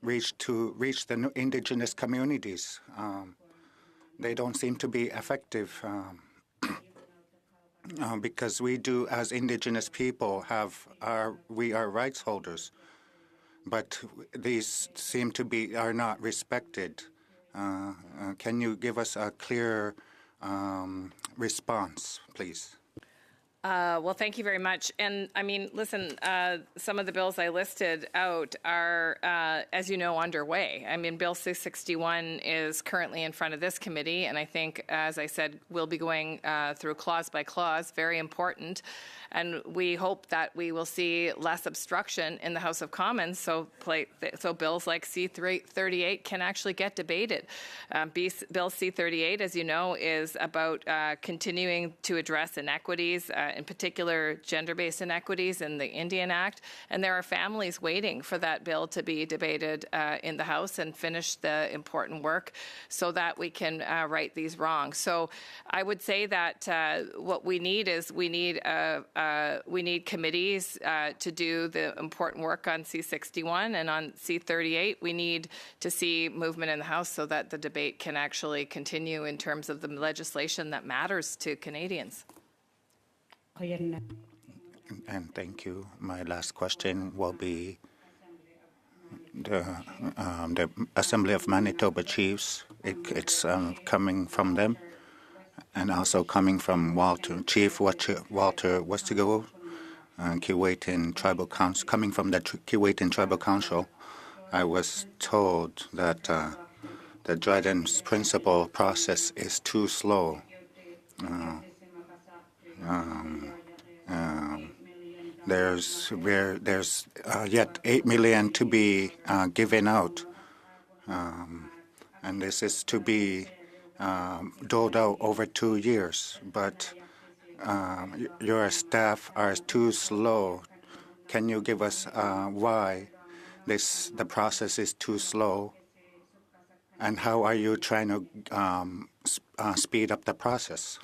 reached the Indigenous communities? They don't seem to be effective because we do, as Indigenous people, we are rights holders, but these seem to are not respected. Can you give us a clear response, please? Well, thank you very much. And I mean, listen, some of the bills I listed out are, as you know, underway. I mean, Bill C61 is currently in front of this committee, and I think, as I said, we'll be going through clause by clause, very important. And we hope that we will see less obstruction in the House of Commons so bills like C38 can actually get debated. Bill C38, as you know, is about continuing to address inequities, in particular gender-based inequities in the Indian Act. And there are families waiting for that bill to be debated in the House and finish the important work so that we can right these wrongs. So I would say that what we need is we need committees to do the important work on C61, and on C38 we need to see movement in the House so that the debate can actually continue in terms of the legislation that matters to Canadians. And thank you. My last question will be the Assembly of Manitoba Chiefs. It's coming from them, and also coming from Chief Walter Westigo, Keewatin Tribal Council. Coming from the Keewatin Tribal Council, I was told that the Dryden's principle process is too slow. There's yet $8 million to be given out, and this is to be doled out over 2 years. But your staff are too slow. Can you give us why the process is too slow, and how are you trying to speed up the process?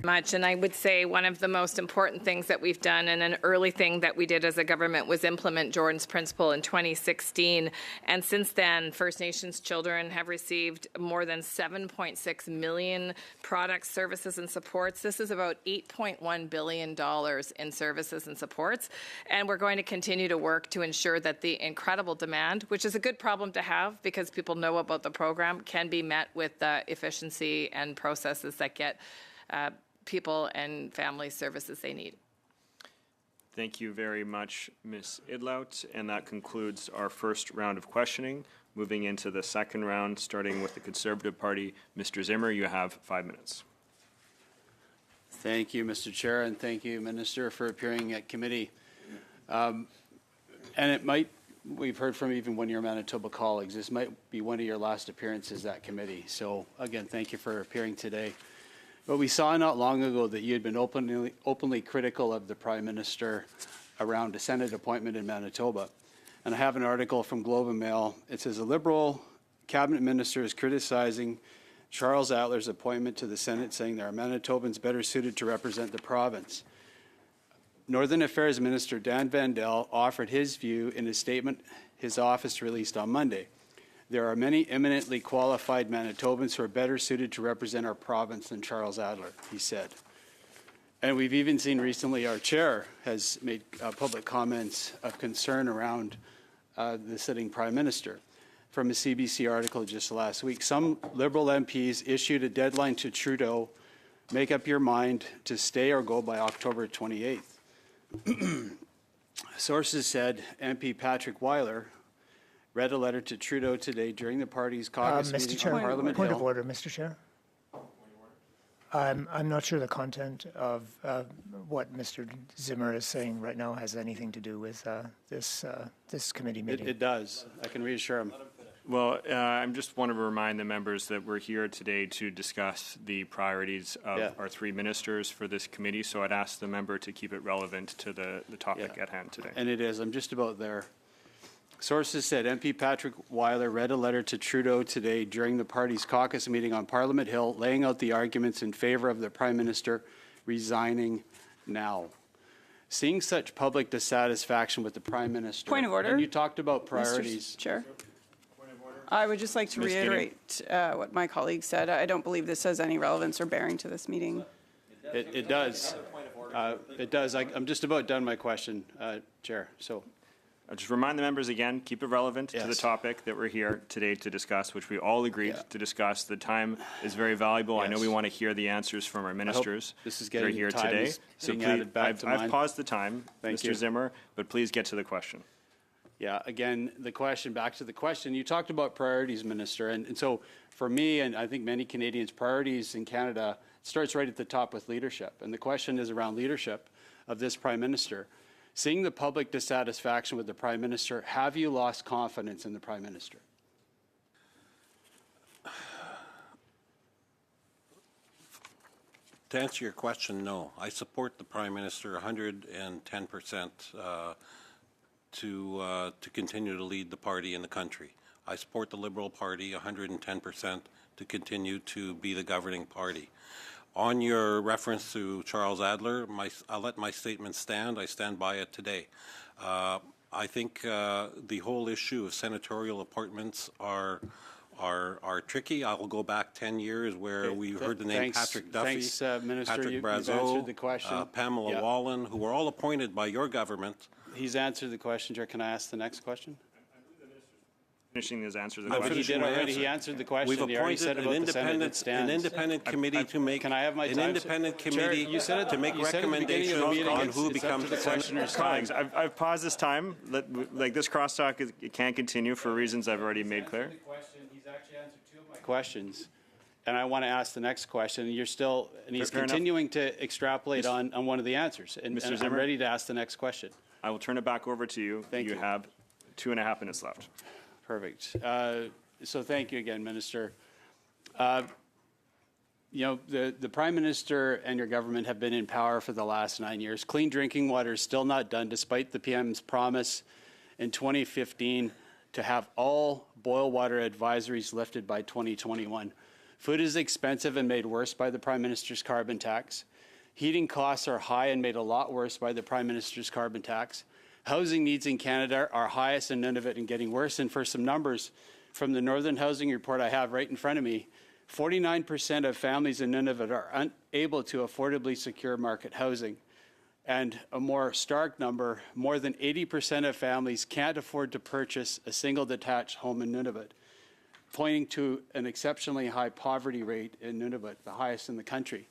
Much, and I would say one of the most important things that we've done, and an early thing that we did as a government, was implement Jordan's Principle in 2016. And since then, First Nations children have received more than 7.6 million products, services, and supports. This is about $8.1 billion in services and supports. And we're going to continue to work to ensure that the incredible demand, which is a good problem to have because people know about the program, can be met with efficiency and processes that get people and family services they need. Thank you very much, Ms. Idlout. And that concludes our first round of questioning. Moving into the second round, starting with the Conservative Party. Mr. Zimmer, you have 5 minutes. Thank you, Mr. Chair, and thank you, Minister, for appearing at committee. And we've heard from even one of your Manitoba colleagues, this might be one of your last appearances at committee. So again, thank you for appearing today. But we saw not long ago that you had been openly critical of the Prime Minister around a Senate appointment in Manitoba. And I have an article from Globe and Mail. It says, a Liberal cabinet minister is criticizing Charles Adler's appointment to the Senate, saying there are Manitobans better suited to represent the province. Northern Affairs Minister Dan Vandel offered his view in a statement his office released on Monday. There are many eminently qualified Manitobans who are better suited to represent our province than Charles Adler, he said. And we've even seen recently our chair has made public comments of concern around the sitting Prime Minister. From a CBC article just last week, some Liberal MPs issued a deadline to Trudeau, make up your mind to stay or go by October 28th. Sources said MP Patrick Weiler read a letter to Trudeau today during the party's caucus meeting on Parliament Hill. Point of order, Mr. Chair. I'm not sure the content of what Mr. Zimmer is saying right now has anything to do with this committee meeting. It does. I can reassure him. Well, I just want to remind the members that we're here today to discuss the priorities of our three ministers for this committee, so I'd ask the member to keep it relevant to the topic at hand today. And it is. I'm just about there. Sources said MP Patrick Weiler read a letter to Trudeau today during the party's caucus meeting on Parliament Hill, laying out the arguments in favor of the Prime Minister resigning now. Seeing such public dissatisfaction with the Prime Minister. Point of order. And you talked about priorities. Mr. Chair. I would just like to reiterate what my colleague said. I don't believe this has any relevance or bearing to this meeting. It does. It does. I'm just about done my question, Chair. So. I'll just remind the members again, keep it relevant to the topic that we're here today to discuss, which we all agreed to discuss. The time is very valuable. Yes. I know we want to hear the answers from our ministers this is that are getting here time today. is So being please, added back to I've mine. paused the time, Thank Mr. you. Zimmer, but please get to the question. Yeah, again, back to the question, you talked about priorities, Minister, and so for me, and I think many Canadians, priorities in Canada starts right at the top with leadership, and the question is around leadership of this Prime Minister. Seeing the public dissatisfaction with the Prime Minister, have you lost confidence in the Prime Minister? To answer your question, no. I support the Prime Minister 110% to continue to lead the party in the country. I support the Liberal Party 110% to continue to be the governing party. On your reference to Charles Adler, I'll let my statement stand. I stand by it today. I think the whole issue of senatorial appointments are tricky. I'll go back 10 years where we heard the name Patrick Duffy, Minister. Patrick You've answered the Brazeau, question. Pamela Wallen, who were all appointed by your government. He's answered the question, Chair. Can I ask the next question? Finishing his answer to the But question. he did already. He answered the question. We've He already appointed said an about the Senate that independent, stands. an independent committee to make Can I have my an time? independent Chair, committee you said it- to make you said at the beginning of recommendations the meeting, on it's- who it's up becomes to the senator. questioner's time. Colleagues, I've paused this time. Like this crosstalk, it can't continue for reasons I've already made clear. He's actually answered two of my questions, and I want to ask the next question. And he's Fair continuing to extrapolate on one of the answers. And Mr. I'm Zimmer? ready to ask the next question. I will turn it back over to you. Thank you. You have 2.5 minutes left. Perfect. So thank you again, Minister. You know, the Prime Minister and your government have been in power for the last 9 years. Clean drinking water is still not done, despite the PM's promise in 2015 to have all boil water advisories lifted by 2021. Food is expensive and made worse by the Prime Minister's carbon tax. Heating costs are high and made a lot worse by the Prime Minister's carbon tax. Housing needs in Canada are highest in Nunavut and getting worse. And for some numbers from the Northern Housing Report I have right in front of me, 49% of families in Nunavut are unable to affordably secure market housing. And a more stark number, more than 80% of families can't afford to purchase a single detached home in Nunavut, pointing to an exceptionally high poverty rate in Nunavut, the highest in the country.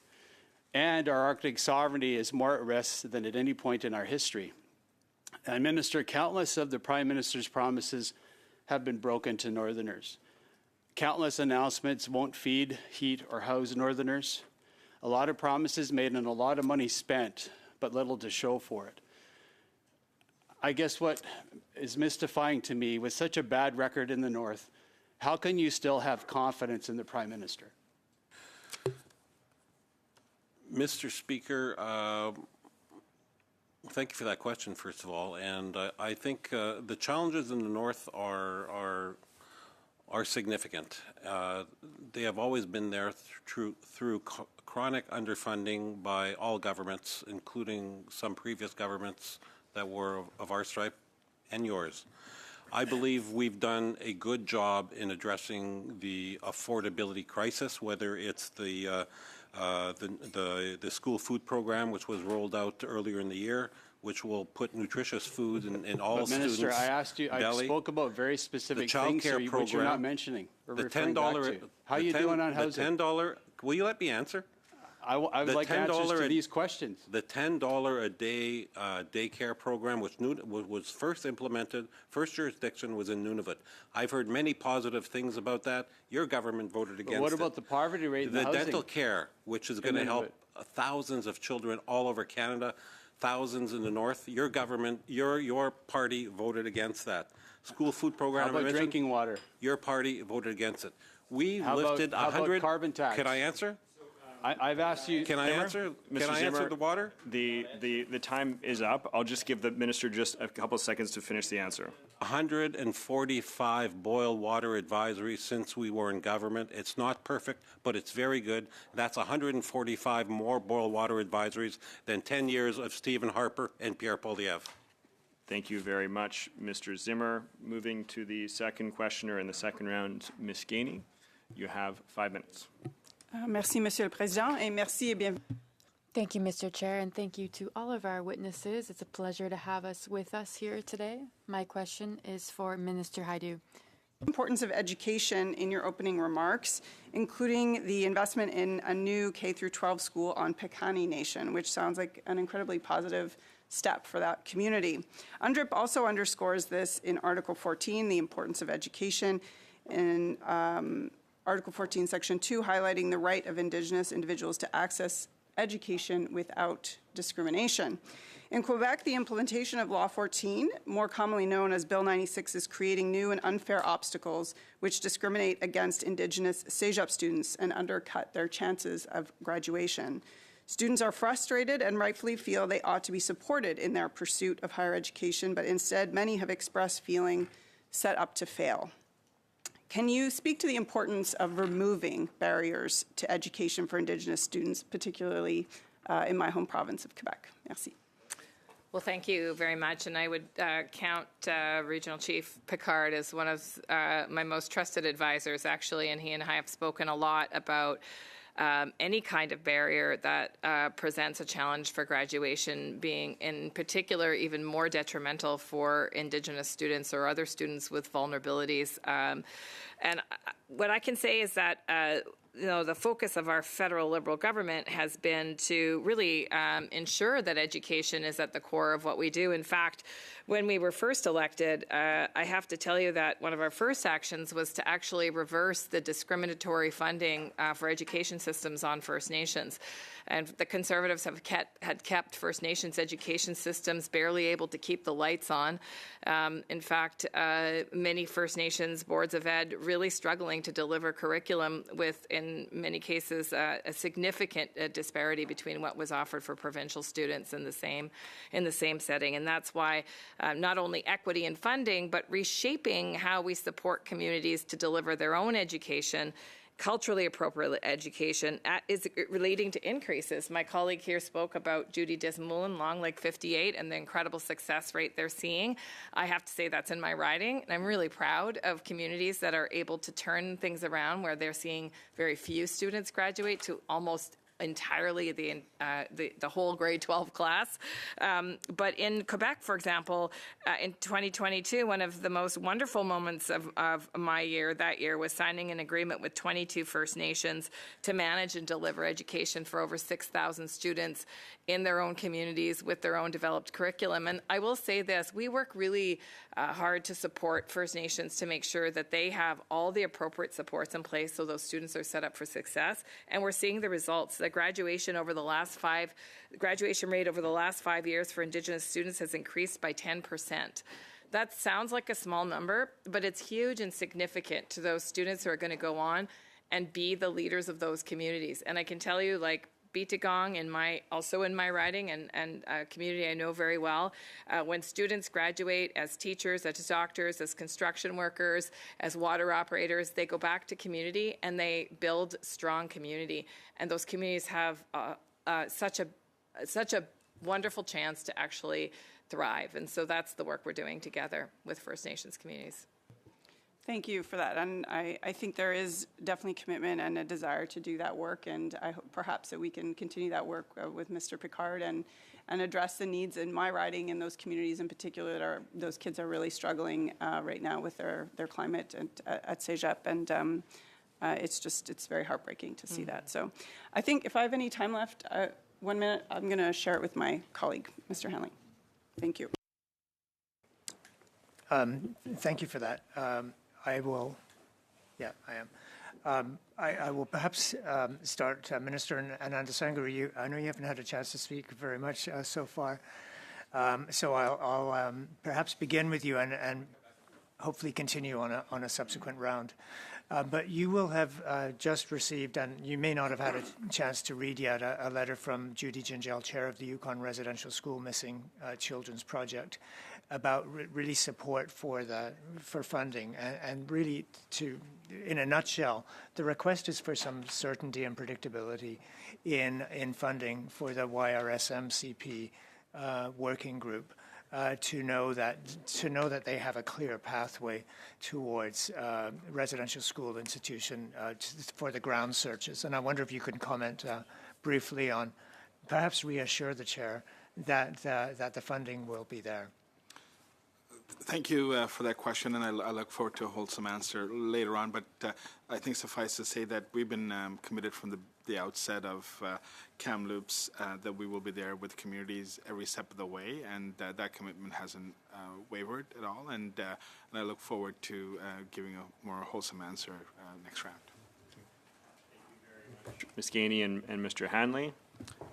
And our Arctic sovereignty is more at risk than at any point in our history. And Minister, countless of the Prime Minister's promises have been broken to Northerners. Countless announcements won't feed, heat, or house Northerners. A lot of promises made and a lot of money spent, but little to show for it. I guess what is mystifying to me, with such a bad record in the North, how can you still have confidence in the Prime Minister? Mr. Speaker, thank you for that question, first of all. And I think the challenges in the North are significant. They have always been there through chronic underfunding by all governments, including some previous governments that were of our stripe and yours. I believe we've done a good job in addressing the affordability crisis, whether it's the school food program, which was rolled out earlier in the year, which will put nutritious food in all students' Minister, I asked you, I belly. spoke about very specific The things child here, care which you're not program, mentioning or the referring back $10. to. How are you doing on housing? The $10. Will you let me answer? I would like answers to these questions. The $10 a day daycare program was first implemented, first jurisdiction was in Nunavut. I've heard many positive things about that. Your government voted against it. What about the poverty rate and the housing? Dental care, which is going to help thousands of children all over Canada, thousands in the north. Your government, your party voted against that. School food program. How about drinking water? Your party voted against it. We How lifted about 100. Carbon tax? Can I answer? I've asked you. Can I answer? Mr. Can I answer Zimmer, the water? The time is up. I'll just give the minister just a couple of seconds to finish the answer. 145 boil water advisories since we were in government. It's not perfect, but it's very good. That's 145 more boil water advisories than 10 years of Stephen Harper and Pierre Poilievre. Thank you very much, Mr. Zimmer. Moving to the second questioner in the second round, Ms. Gainey. You have 5 minutes. Merci, Monsieur le Président, et merci et bienvenue. Thank you, Mr. Chair, and thank you to all of our witnesses. It's a pleasure to have us with us here today. My question is for Minister Hajdu. Importance of education in your opening remarks, including the investment in a new K-12 school on Piikani Nation, which sounds like an incredibly positive step for that community. UNDRIP also underscores this in Article 14, the importance of education, in Article 14, Section 2, highlighting the right of Indigenous individuals to access education without discrimination. In Quebec, the implementation of Law 14, more commonly known as Bill 96, is creating new and unfair obstacles which discriminate against Indigenous cégep students and undercut their chances of graduation. Students are frustrated and rightfully feel they ought to be supported in their pursuit of higher education, but instead many have expressed feeling set up to fail. Can you speak to the importance of removing barriers to education for Indigenous students, particularly in my home province of Quebec? Merci. Well, thank you very much. And I would count Regional Chief Picard as one of my most trusted advisors, actually, and he and I have spoken a lot about any kind of barrier that presents a challenge for graduation being, in particular, even more detrimental for Indigenous students or other students with vulnerabilities. And what I can say is that the focus of our federal Liberal government has been to really ensure that education is at the core of what we do. In fact, when we were first elected, I have to tell you that one of our first actions was to actually reverse the discriminatory funding for education systems on First Nations. And the Conservatives had kept First Nations education systems barely able to keep the lights on. In fact, many First Nations boards of ed really struggling to deliver curriculum with, in many cases, a significant disparity between what was offered for provincial students in the same setting. And that's why not only equity in funding, but reshaping how we support communities to deliver their own education, culturally appropriate education, is relating to increases. My colleague here spoke about Judy Dismullen, Long Lake 58, and the incredible success rate they're seeing. I have to say that's in my riding, and I'm really proud of communities that are able to turn things around where they're seeing very few students graduate to almost entirely the whole grade 12 class. But in Quebec, for example, in 2022, one of the most wonderful moments of my year that year was signing an agreement with 22 First Nations to manage and deliver education for over 6,000 students in their own communities with their own developed curriculum. And I will say this, we work really hard to support First Nations to make sure that they have all the appropriate supports in place so those students are set up for success. And we're seeing the results. The graduation rate over the last 5 years for Indigenous students has increased by 10%. That sounds like a small number, but it's huge and significant to those students who are going to go on and be the leaders of those communities. And I can tell you, like, Bitagong, also in my riding and a community I know very well, when students graduate as teachers, as doctors, as construction workers, as water operators, they go back to community and they build strong community. And those communities have such a wonderful chance to actually thrive. And so that's the work we're doing together with First Nations communities. Thank you for that. And I think there is definitely commitment and a desire to do that work. And I hope perhaps that we can continue that work with Mr. Picard and address the needs in my riding in those communities in particular that those kids are really struggling right now with their climate at CEGEP. And It's very heartbreaking to see that. So I think if I have any time left, 1 minute, I'm going to share it with my colleague, Mr. Hanley. Thank you. Thank you for that. I will, yeah, I am. I will perhaps start, Minister Anandasangari, I know you haven't had a chance to speak very much so far, so I'll perhaps begin with you and hopefully continue on a subsequent round. But you will have just received, and you may not have had a chance to read yet, a letter from Judy Gingell, Chair of the Yukon Residential School Missing Children's Project, about really support for funding, and really in a nutshell, the request is for some certainty and predictability in funding for the YRSMCP working group. To know that they have a clear pathway towards residential school institution for the ground searches. And I wonder if you could comment briefly on, perhaps reassure the chair that the funding will be there. Thank you for that question, and I look forward to a wholesome answer later on. But I think suffice to say that we've been committed from the outset of Kamloops that we will be there with communities every step of the way, and that commitment hasn't wavered at all. And I look forward to giving a more wholesome answer next round. Ms. Gainey and Mr. Hanley.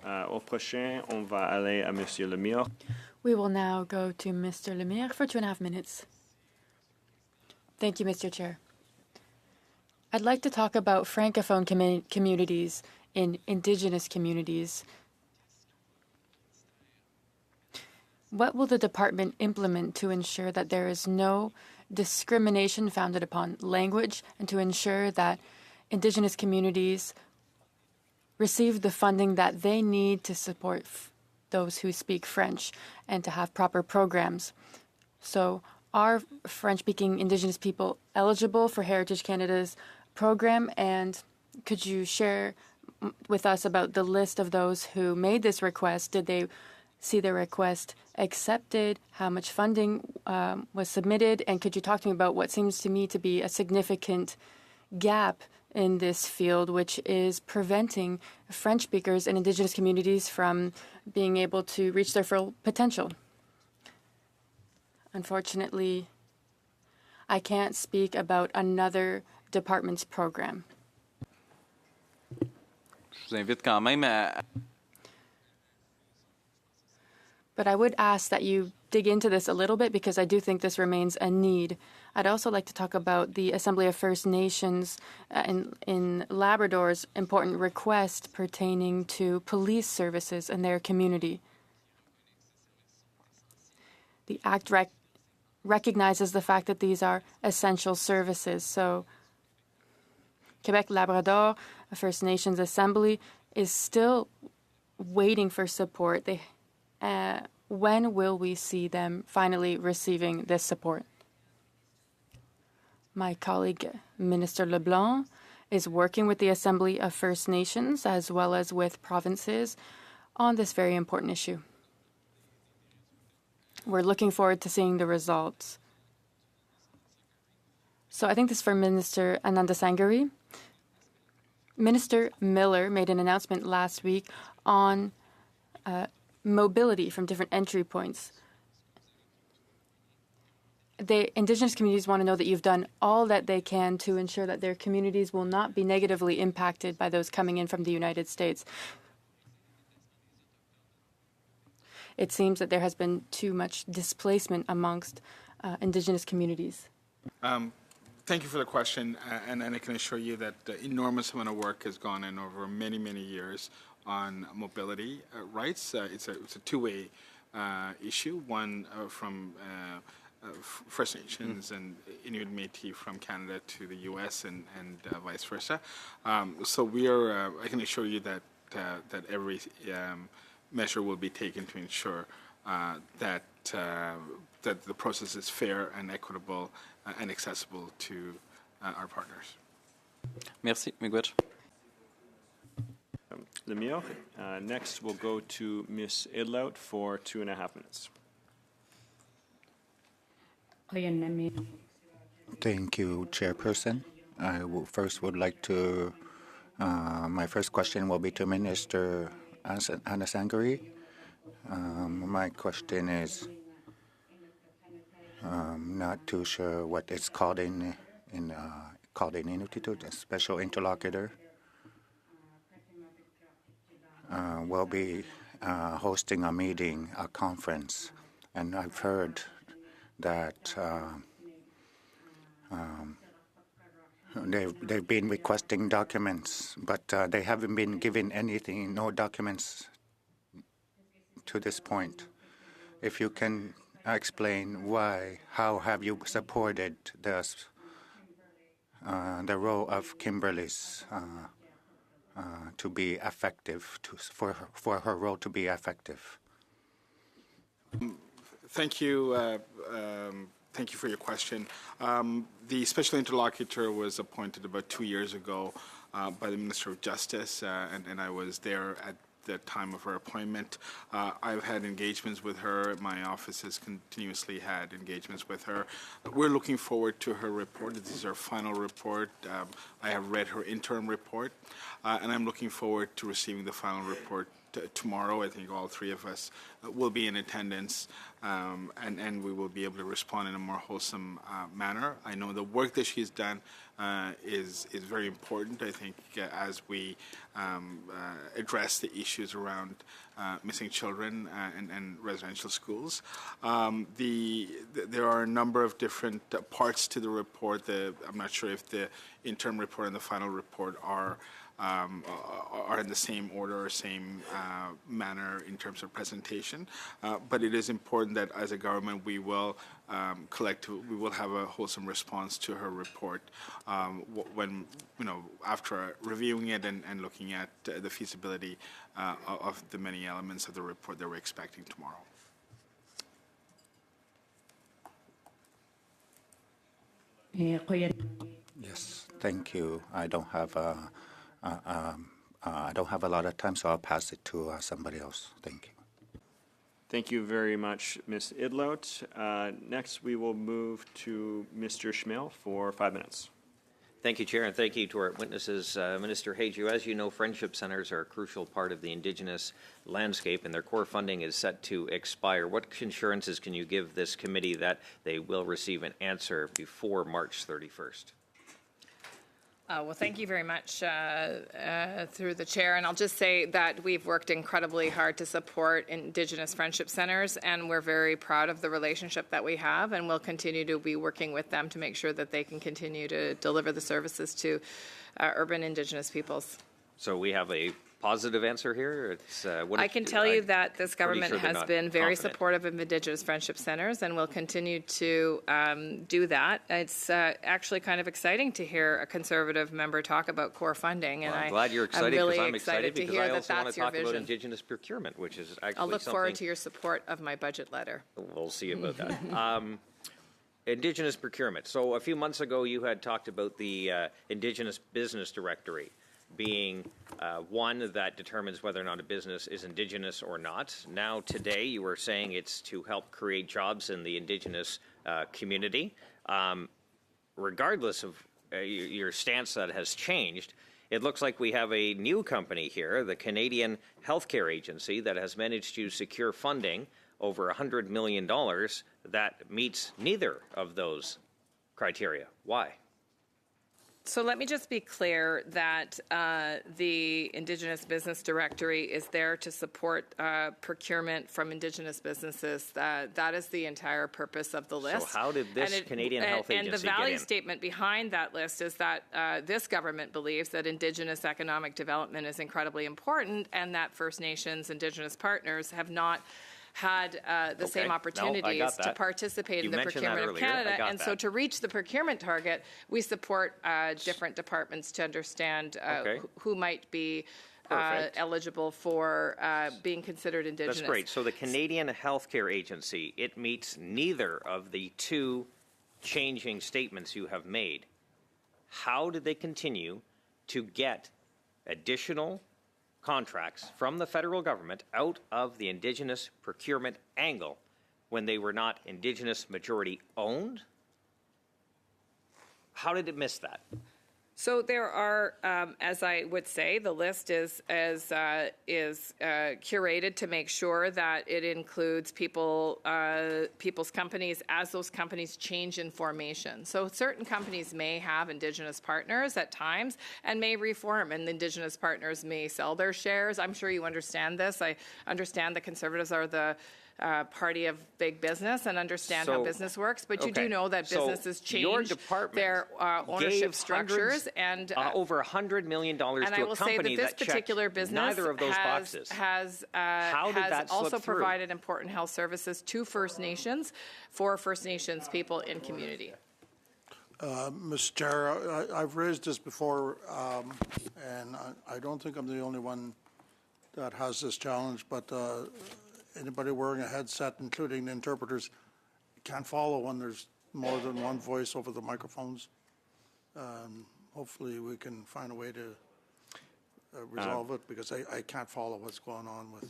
Au prochain, on va aller à Monsieur Lemire. We will now go to Mr. Lemire for 2.5 minutes. Thank you, Mr. Chair. I'd like to talk about Francophone communities in Indigenous communities. What will the department implement to ensure that there is no discrimination founded upon language, and to ensure that Indigenous communities receive the funding that they need to support those who speak French and to have proper programs? So are French-speaking Indigenous people eligible for Heritage Canada's program? And could you share with us about the list of those who made this request? Did they see their request accepted? How much funding was submitted? And could you talk to me about what seems to me to be a significant gap in this field, which is preventing French speakers and Indigenous communities from being able to reach their full potential? Unfortunately, I can't speak about another department's program. Je vous invite quand même à... But I would ask that you dig into this a little bit, because I do think this remains a need. I'd also like to talk about the Assembly of First Nations in Labrador's important request pertaining to police services in their community. The Act recognizes the fact that these are essential services. So Quebec Labrador First Nations Assembly is still waiting for support. When will we see them finally receiving this support? My colleague, Minister LeBlanc, is working with the Assembly of First Nations as well as with provinces on this very important issue. We're looking forward to seeing the results. So I think this is for Minister Anandasangari. Minister Miller made an announcement last week on mobility from different entry points. The Indigenous communities want to know that you've done all that they can to ensure that their communities will not be negatively impacted by those coming in from the United States. It seems that there has been too much displacement amongst Indigenous communities. Thank you for the question, and I can assure you that enormous amount of work has gone in over many, many years on mobility rights. It's a two-way issue, one from First Nations and Inuit Métis from Canada to the U.S. and vice versa. So we are, I can assure you that every measure will be taken to ensure that the process is fair and equitable and accessible to our partners. Merci, Miigwech. Lemire. Next, we'll go to Ms. Idlout for 2.5 minutes. Thank you, Chairperson. first would like to, my first question will be to Minister Anasangari. My question is, not too sure what it's called in Inuktitut, a special interlocutor. Will be hosting a meeting, a conference, and I've heard that they've been requesting documents, but they haven't been given anything, no documents to this point. If you can explain why, how have you supported the role of Kimberly's to be effective, for her role to be effective? Thank you. Thank you for your question. The special interlocutor was appointed about 2 years ago by the Minister of Justice, and I was there at the time of her appointment. I've had engagements with her. My office has continuously had engagements with her. We're looking forward to her report. This is her final report. I have read her interim report, and I'm looking forward to receiving the final report tomorrow. I think all three of us will be in attendance, and we will be able to respond in a more wholesome manner. I know the work that she's done is very important. I think as we address the issues around missing children and residential schools, there are a number of different parts to the report. I'm not sure if the interim report and the final report are in the same order or same manner in terms of presentation. But it is important that as a government we will we will have a wholesome response to her report when, after reviewing it and looking at the feasibility of the many elements of the report that we're expecting tomorrow. Yes, thank you. I don't have a lot of time, so I'll pass it to somebody else. Thank you. Thank you very much, Ms. Idlout. Next, we will move to Mr. Schmale for 5 minutes. Thank you, Chair, and thank you to our witnesses. Minister Hajdu, as you know, friendship centres are a crucial part of the Indigenous landscape, and their core funding is set to expire. What assurances can you give this committee that they will receive an answer before March 31st? Well, thank you very much through the chair. And I'll just say that we've worked incredibly hard to support Indigenous Friendship Centres, and we're very proud of the relationship that we have, and we'll continue to be working with them to make sure that they can continue to deliver the services to urban Indigenous peoples. So we have a positive answer here? I can tell you that this government has been very confident. supportive of Indigenous Friendship Centres and will continue to do that. It's actually kind of exciting to hear a Conservative member talk about core funding. And I'm glad you're excited I'm because really I'm excited to because hear I that also want that's to your talk about vision. Indigenous procurement, which is actually I'll look something... forward to your support of my budget letter. We'll see about that. Indigenous procurement. So a few months ago, you had talked about the Indigenous Business Directory being one that determines whether or not a business is Indigenous or not. Now, today, you were saying it's to help create jobs in the Indigenous community. Regardless of your stance that has changed, it looks like we have a new company here, the Canadian Healthcare Agency, that has managed to secure funding over $100 million that meets neither of those criteria. Why? So let me just be clear that the Indigenous Business Directory is there to support procurement from Indigenous businesses. That is the entire purpose of the list. So how did this Canadian Health Agency get in? And the value statement behind that list is that this government believes that Indigenous economic development is incredibly important, and that First Nations Indigenous partners have not had the same opportunities to participate in the procurement of Canada. And so to reach the procurement target, we support different departments to understand who might be eligible for being considered Indigenous. That's great. So the Canadian Healthcare Agency, it meets neither of the two changing statements you have made. How did they continue to get additional contracts from the federal government out of the Indigenous procurement angle when they were not Indigenous majority owned? How did it miss that? So there are, as I would say, the list is curated to make sure that it includes people's companies as those companies change in formation. So certain companies may have Indigenous partners at times and may reform, and the Indigenous partners may sell their shares. I'm sure you understand this. I understand the Conservatives are the party of big business and understand how business works, but you do know that businesses change their ownership structures and over $100 million to a company that checked I will say that this particular business neither of those boxes. has also provided important health services to First Nations for First Nations people in community. Mr. Chair, I've raised this before, and I don't think I'm the only one that has this challenge, but anybody wearing a headset, including the interpreters, can't follow when there's more than one voice over the microphones. Hopefully we can find a way to resolve it, because I can't follow what's going on with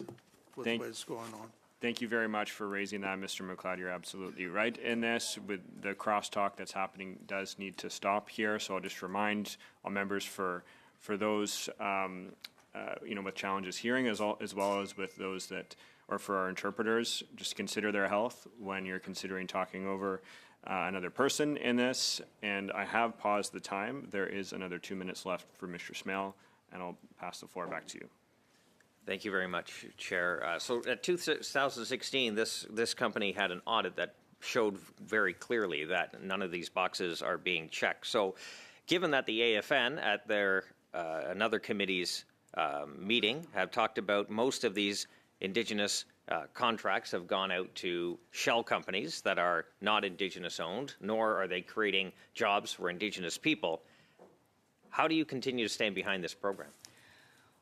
the way it's going on. Thank you very much for raising that, Mr. McLeod. You're absolutely right in this. With the crosstalk that's happening does need to stop here. So I'll just remind all members for those with challenges hearing, as well as with those that, or for our interpreters, just consider their health when you're considering talking over another person in this. And I have paused the time. There is another 2 minutes left for Mr. Smale, and I'll pass the floor back to you. Thank you very much, Chair. So at 2016, this company had an audit that showed very clearly that none of these boxes are being checked. So given that the AFN at their another committee's meeting have talked about most of these Indigenous contracts have gone out to shell companies that are not Indigenous owned, nor are they creating jobs for Indigenous people, how do you continue to stand behind this program?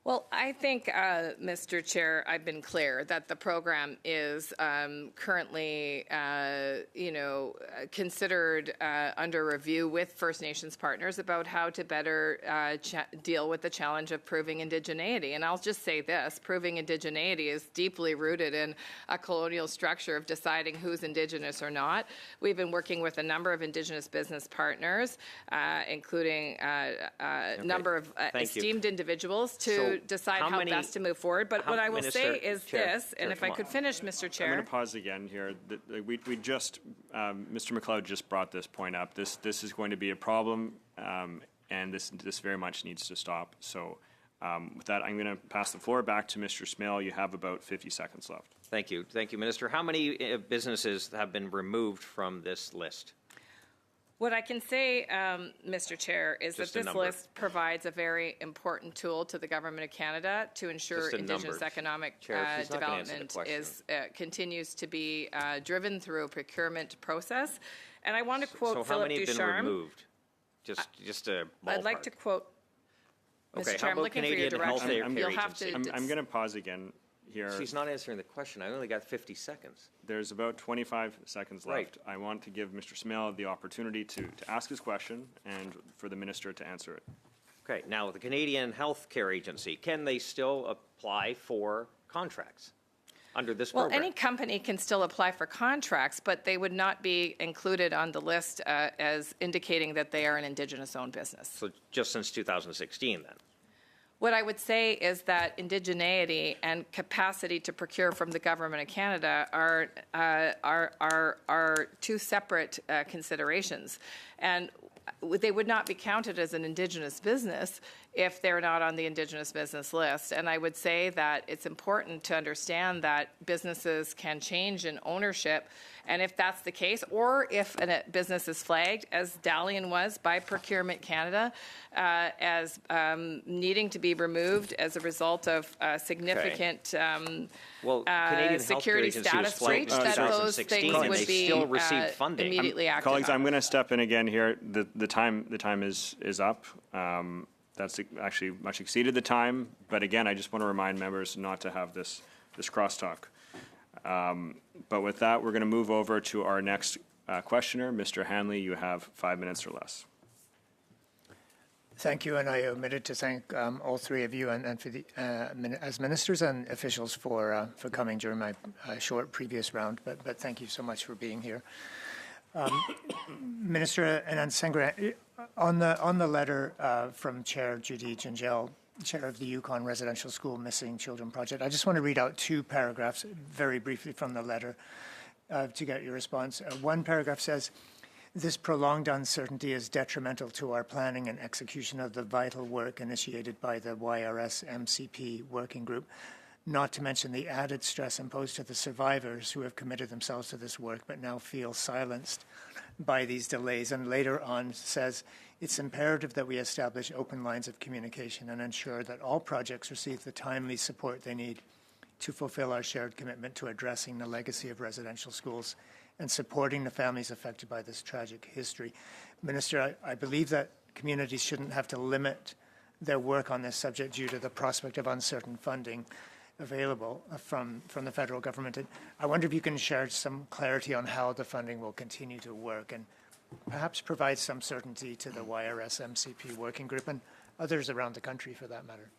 Well, I think, Mr. Chair, I've been clear that the program is currently, considered under review with First Nations partners about how to better deal with the challenge of proving indigeneity. And I'll just say this, proving indigeneity is deeply rooted in a colonial structure of deciding who's Indigenous or not. We've been working with a number of Indigenous business partners, including a number of esteemed individuals to decide how best to move forward. But what I will say is this, and if I could finish, Mr. Chair. I'm going to pause again here. We just, Mr. McLeod just brought this point up. This is going to be a problem, and this very much needs to stop. So with that, I'm going to pass the floor back to Mr. Smale. You have about 50 seconds left. Thank you. Thank you, Minister. How many businesses have been removed from this list? What I can say, Mr. Chair, is that this list provides a very important tool to the Government of Canada to ensure Indigenous economic development continues to be driven through a procurement process. And I want to quote Philip Ducharme. So how many have been removed? Just a ballpark. I'd like to quote, Mr. Chair, I'm looking for your direction. You'll have to. I'm going to pause again here. She's not answering the question. I only got 50 seconds. There's about 25 seconds left. I want to give Mr. Smale the opportunity to ask his question and for the minister to answer it. Okay. Now, the Canadian Health Care Agency, can they still apply for contracts under this program? Well, any company can still apply for contracts, but they would not be included on the list as indicating that they are an Indigenous-owned business. So just since 2016, then? What I would say is that indigeneity and capacity to procure from the Government of Canada are two separate considerations, and they would not be counted as an Indigenous business if they're not on the Indigenous business list. And I would say that it's important to understand that businesses can change in ownership, and if that's the case, or if a business is flagged, as Dalian was by Procurement Canada, as needing to be removed as a result of significant Security security status breach, that those things would be immediately acted Colleagues, on. I'm going to step in again here. The time is up. That's actually much exceeded the time. But again, I just want to remind members not to have this crosstalk. But with that, we're going to move over to our next questioner. Mr. Hanley, you have 5 minutes or less. Thank you, and I omitted to thank all three of you and for the as ministers and officials for coming during my short previous round. But thank you so much for being here. Minister INAN, On the letter from Chair Judy Gingell, Chair of the Yukon Residential School Missing Children Project, I just want to read out 2 paragraphs very briefly from the letter to get your response. One paragraph says, "This prolonged uncertainty is detrimental to our planning and execution of the vital work initiated by the YRS MCP working group, not to mention the added stress imposed to the survivors who have committed themselves to this work but now feel silenced by these delays." And later on says, "It's imperative that we establish open lines of communication and ensure that all projects receive the timely support they need to fulfill our shared commitment to addressing the legacy of residential schools and supporting the families affected by this tragic history." Minister, I believe that communities shouldn't have to limit their work on this subject due to the prospect of uncertain funding available from the federal government. And I wonder if you can share some clarity on how the funding will continue to work and perhaps provide some certainty to the YRS MCP working group and others around the country for that matter.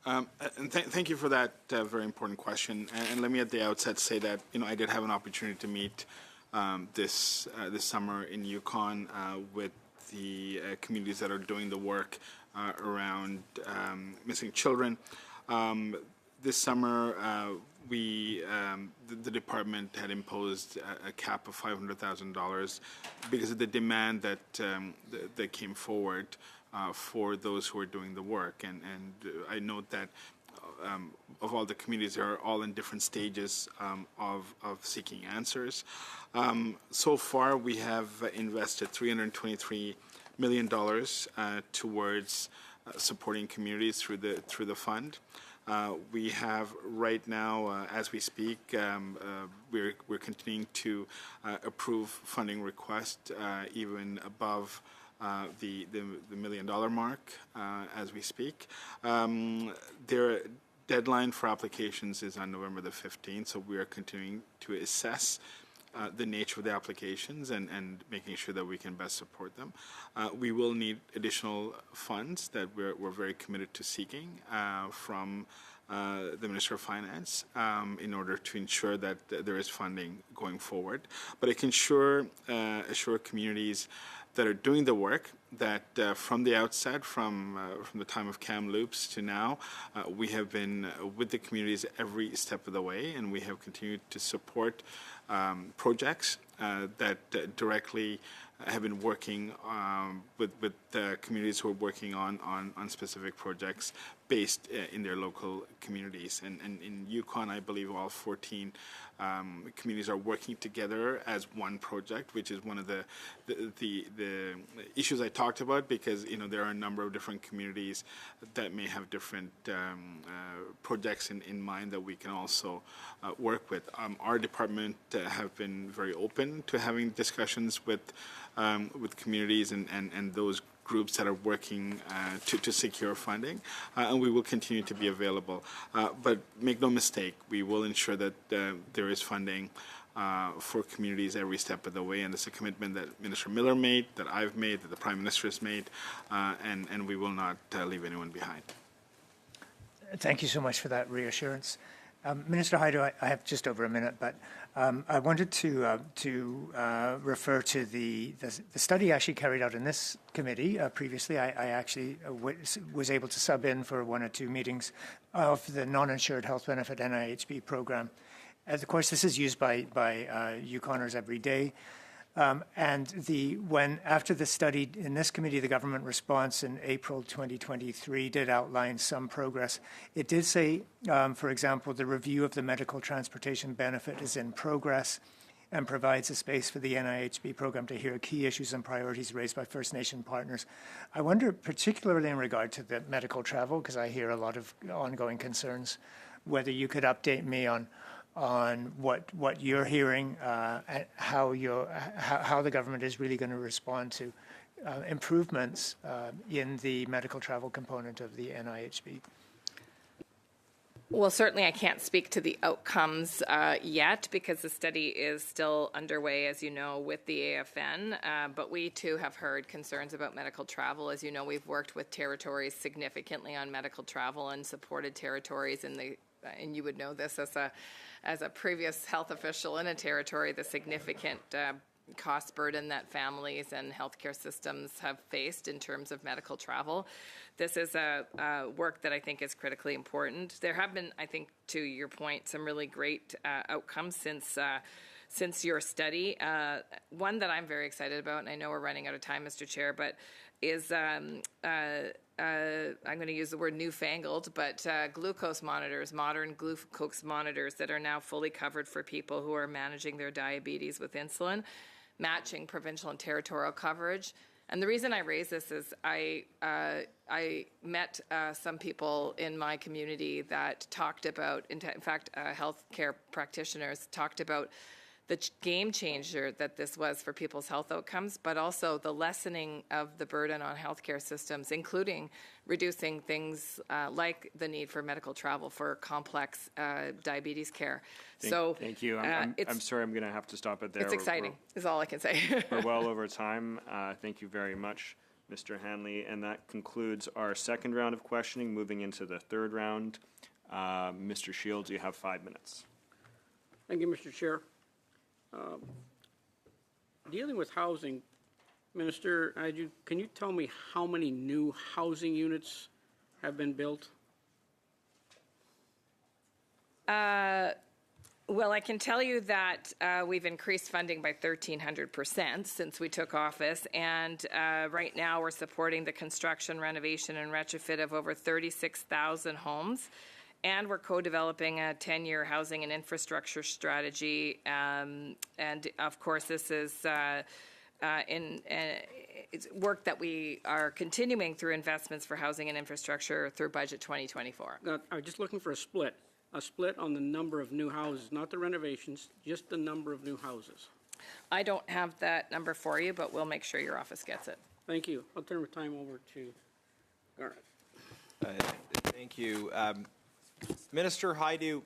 And thank you for that very important question. And let me at the outset say that I did have an opportunity to meet this summer in Yukon with the communities that are doing the work around missing children. This summer, the department had imposed a cap of $500,000 because of the demand that came forward for those who are doing the work. And I note that of all the communities, they are all in different stages of seeking answers. So far, we have invested $323 million towards supporting communities through the fund. We have right now, as we speak, we're continuing to approve funding requests even above the $1 million mark as we speak. Their deadline for applications is on November the 15th, so we are continuing to assess the nature of the applications and making sure that we can best support them. We will need additional funds that we're very committed to seeking from the Minister of Finance in order to ensure that there is funding going forward. But I can assure communities that are doing the work that from the outset, from the time of Kamloops to now, we have been with the communities every step of the way, and we have continued to support projects that directly have been working with communities who are working on specific projects based in their local communities. And in Yukon, I believe all 14 communities are working together as one project, which is one of the issues I talked about, because there are a number of different communities that may have different projects in mind that we can also work with. Our department have been very open to having discussions with communities and those groups that are working to secure funding, and we will continue to be available. But make no mistake, we will ensure that there is funding for communities every step of the way, and it's a commitment that Minister Miller made, that I've made, that the Prime Minister has made, and we will not leave anyone behind. Thank you so much for that reassurance. Minister Hajdu, I have just over a minute, but I wanted to refer to the study actually carried out in this committee previously. I actually was able to sub in for 1 or 2 meetings of the non-insured health benefit NIHB program. And of course, this is used by Yukoners every day. And after the study in this committee, the government response in April 2023 did outline some progress. It did say, for example, the review of the medical transportation benefit is in progress and provides a space for the NIHB program to hear key issues and priorities raised by First Nation partners. I wonder, particularly in regard to the medical travel, because I hear a lot of ongoing concerns, whether you could update me on what you're hearing, how the government is really going to respond to improvements in the medical travel component of the NIHB. Well, certainly I can't speak to the outcomes yet because the study is still underway, as you know, with the AFN. But we too have heard concerns about medical travel. As you know, we've worked with territories significantly on medical travel and supported territories and you would know this as a previous health official in a territory, the significant cost burden that families and healthcare systems have faced in terms of medical travel. This is a work that I think is critically important. There have been, I think, to your point, some really great outcomes since your study. One that I'm very excited about, and I know we're running out of time, Mr. Chair, but is I'm going to use the word newfangled, but glucose monitors, modern glucose monitors that are now fully covered for people who are managing their diabetes with insulin, matching provincial and territorial coverage. And the reason I raise this is I met some people in my community that talked about, in fact, healthcare practitioners talked about the game changer that this was for people's health outcomes, but also the lessening of the burden on healthcare systems, including reducing things like the need for medical travel for complex diabetes care. Thank you. I'm sorry, I'm going to have to stop it there. It's exciting, is all I can say. We're well over time. Thank you very much, Mr. Hanley. And that concludes our second round of questioning. Moving into the third round, Mr. Shields, you have 5 minutes. Thank you, Mr. Chair. Dealing with housing, Minister, can you tell me how many new housing units have been built? Well, I can tell you that we've increased funding by 1,300% since we took office, and right now we're supporting the construction, renovation, and retrofit of over 36,000 homes. And we're co-developing a 10-year housing and infrastructure strategy. And of course, this is it's work that we are continuing through investments for housing and infrastructure through Budget 2024. I'm just looking for a split on the number of new houses, not the renovations, just the number of new houses. I don't have that number for you, but we'll make sure your office gets it. Thank you. I'll turn the time over to Garnet. Thank you. Minister Haidu,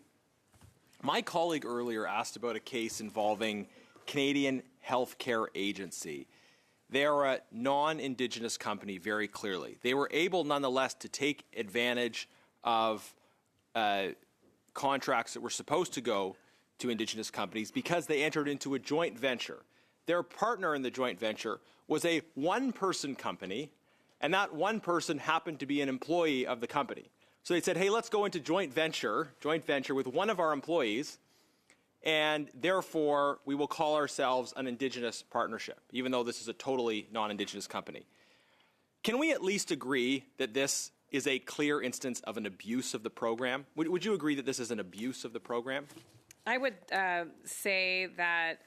my colleague earlier asked about a case involving Canadian Healthcare Agency. They are a non-Indigenous company, very clearly. They were able, nonetheless, to take advantage of contracts that were supposed to go to Indigenous companies because they entered into a joint venture. Their partner in the joint venture was a one-person company, and that one person happened to be an employee of the company. So they said, hey, let's go into joint venture with one of our employees, and therefore we will call ourselves an Indigenous partnership, even though this is a totally non-Indigenous company. Can we at least agree that this is a clear instance of an abuse of the program? Would you agree that this is an abuse of the program? I would say that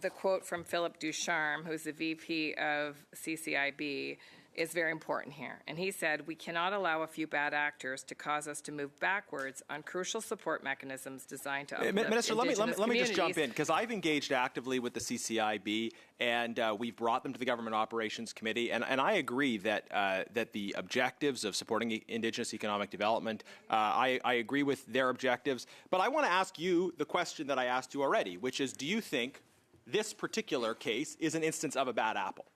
the quote from Philip Ducharme, who's the VP of CCIB, is very important here. And he said, we cannot allow a few bad actors to cause us to move backwards on crucial support mechanisms designed to uplift Minister, let me just jump in, communities. because I've engaged actively with the CCIB, and we've brought them to the Government Operations Committee, and I agree that that the objectives of supporting Indigenous economic development, I agree with their objectives. But I want to ask you the question that I asked you already, which is, do you think this particular case is an instance of a bad apple?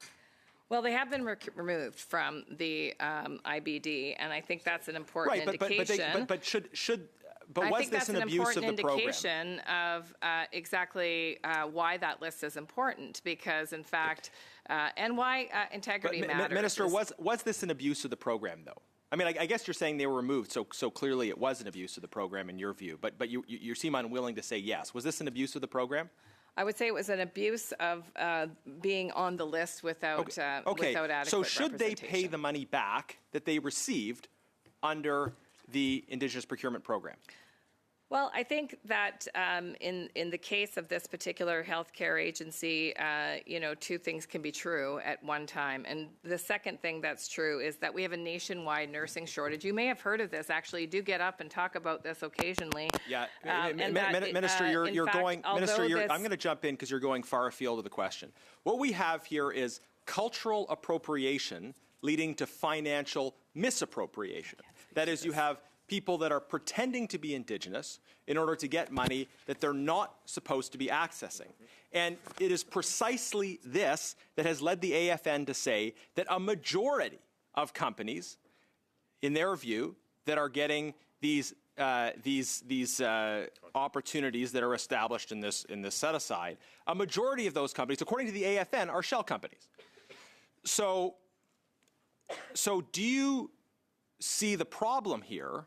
Well, they have been removed from the IBD, and I think that's an important indication. But was this an abuse of the program? I think that's an important indication of exactly why that list is important, because in fact, and why integrity matters. Minister, was this an abuse of the program, though? I mean, I guess you're saying they were removed, so clearly it was an abuse of the program in your view. But you seem unwilling to say yes. Was this an abuse of the program? I would say it was an abuse of being on the list without adequate So should they pay the money back that they received under the Indigenous procurement program? Well, I think that in the case of this particular healthcare agency, two things can be true at one time. And the second thing that's true is that we have a nationwide nursing shortage. You may have heard of this. Actually, you do get up and talk about this occasionally. Yeah, Minister, I'm going to jump in because you're going far afield of the question. What we have here is cultural appropriation leading to financial misappropriation. That is, you have people that are pretending to be Indigenous in order to get money that they're not supposed to be accessing. And it is precisely this that has led the AFN to say that a majority of companies, in their view, that are getting these these opportunities that are established in this set aside, a majority of those companies, according to the AFN, are shell companies. So do you see the problem here,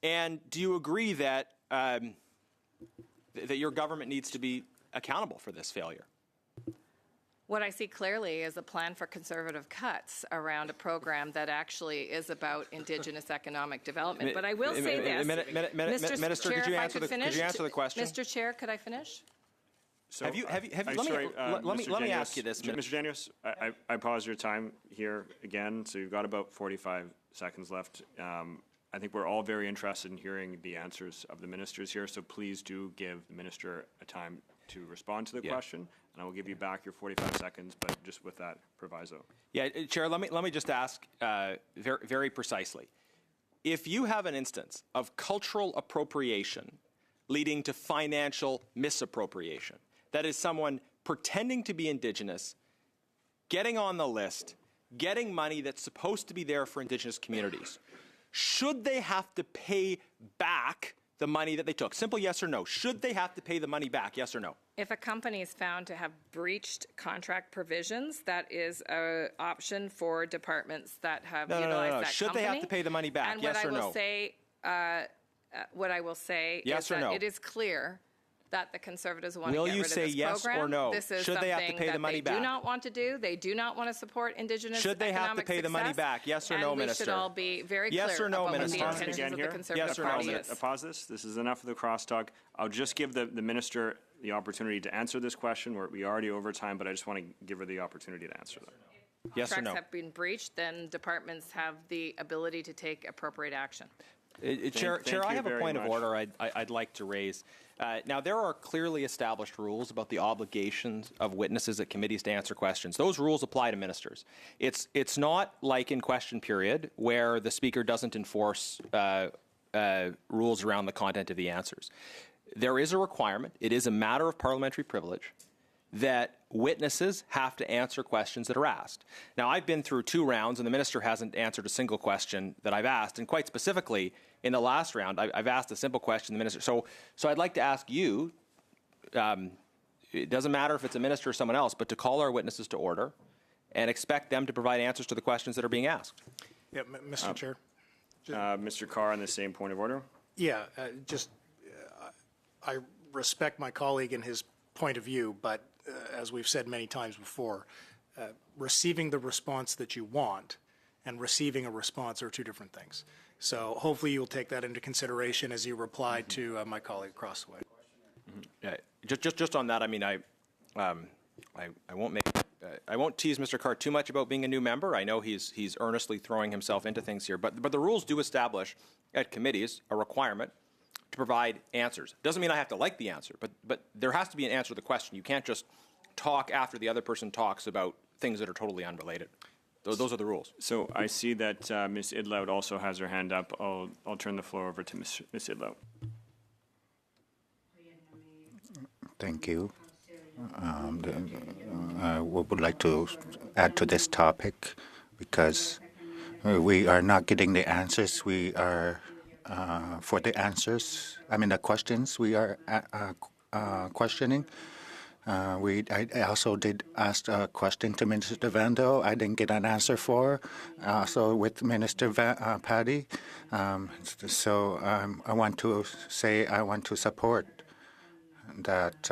and do you agree that that your government needs to be accountable for this failure? What I see clearly is a plan for conservative cuts around a program that actually is about Indigenous economic development. But I will say this. Minister, Chair, could you if I answer the question? Mr. Chair, could I finish? So, let me ask you this. Mr. Daniels, I pause your time here again. So you've got about 45 seconds left. I think we're all very interested in hearing the answers of the ministers here. So please do give the minister a time to respond to the question, and I will give you back your 45 seconds, but just with that proviso. Yeah, Chair, let me just ask very, very precisely. If you have an instance of cultural appropriation leading to financial misappropriation, that is someone pretending to be Indigenous, getting on the list, getting money that's supposed to be there for Indigenous communities, should they have to pay back the money that they took? Simple yes or no. Should they have to pay the money back, yes or no? If a company is found to have breached contract provisions, that is an option for departments that have utilized that Should company. they have to pay the money back, and yes or no? What I will say yes is or that no? it is clear that the Conservatives want to get rid of this Will you say yes program. or no? This is Should they have to pay the money they back? do not want to do. They do not want to support Indigenous Should they have to economic pay the money success, back? Yes or no, and Minister? we should all be very Yes clear or no, about what the Minister? intentions of the Conservative Yes or no? Party is. Pause this. This is enough of the crosstalk. I'll just give the minister the opportunity to answer this question. We already over time, but I just want to give her the opportunity to answer that. Yes or no? Contracts have been breached, then departments have the ability to take appropriate action. Chair, I have a point of order I'd like to raise. Now, there are clearly established rules about the obligations of witnesses at committees to answer questions. Those rules apply to ministers. It's not like in question period where the speaker doesn't enforce rules around the content of the answers. There is a requirement. It is a matter of parliamentary privilege that witnesses have to answer questions that are asked. Now, I've been through 2 rounds, and the minister hasn't answered a single question that I've asked. And quite specifically, in the last round, I've asked a simple question to the minister. So I'd like to ask you, it doesn't matter if it's a minister or someone else, but to call our witnesses to order and expect them to provide answers to the questions that are being asked. Yeah, Mr. Chair. Mr. Carr, on the same point of order. Yeah, I respect my colleague and his point of view, but as we've said many times before, receiving the response that you want and receiving a response are 2 different things. So hopefully you'll take that into consideration as you reply to my colleague across the way. Just on that, I mean, I won't tease Mr. Carr too much about being a new member. I know he's earnestly throwing himself into things here, but the rules do establish at committees a requirement to provide answers. Doesn't mean I have to like the answer, but there has to be an answer to the question. You can't just talk after the other person talks about things that are totally unrelated. Those are the rules. So I see that Ms. Idlout also has her hand up. I'll turn the floor over to Ms. Idlout. Thank you. I would like to add to this topic because we are not getting the answers. We are for the answers. I mean the questions we are questioning. I also did ask a question to Minister Vando. I didn't get an answer for. Also with Minister Paddy. So I want to say I want to support that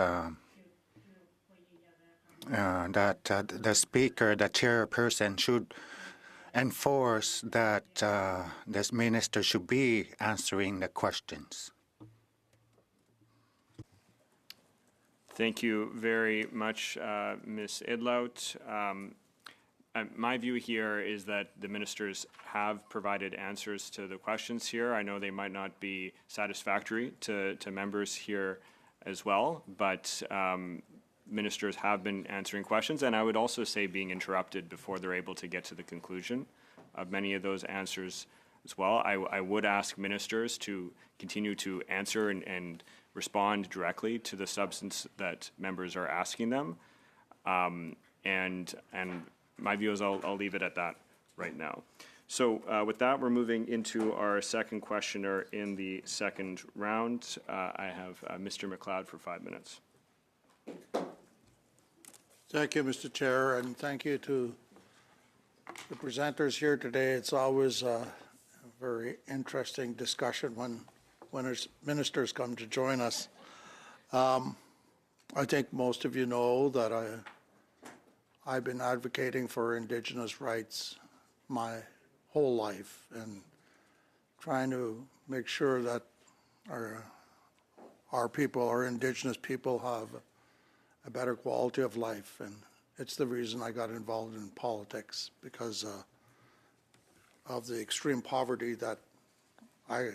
the speaker, the chairperson, should enforce that this minister should be answering the questions. Thank you very much, Ms. Idlout. My view here is that the ministers have provided answers to the questions here. I know they might not be satisfactory to members here as well, but ministers have been answering questions, and I would also say being interrupted before they're able to get to the conclusion of many of those answers as well. I would ask ministers to continue to answer and respond directly to the substance that members are asking them. And my view is I'll leave it at that right now. So with that, we're moving into our second questioner in the second round. I have Mr. McLeod for 5 minutes. Thank you, Mr. Chair, and thank you to the presenters here today. It's always a very interesting discussion when ministers come to join us. I think most of you know that I've been advocating for Indigenous rights my whole life and trying to make sure that our people, our Indigenous people, have a better quality of life. And it's the reason I got involved in politics, because of the extreme poverty that I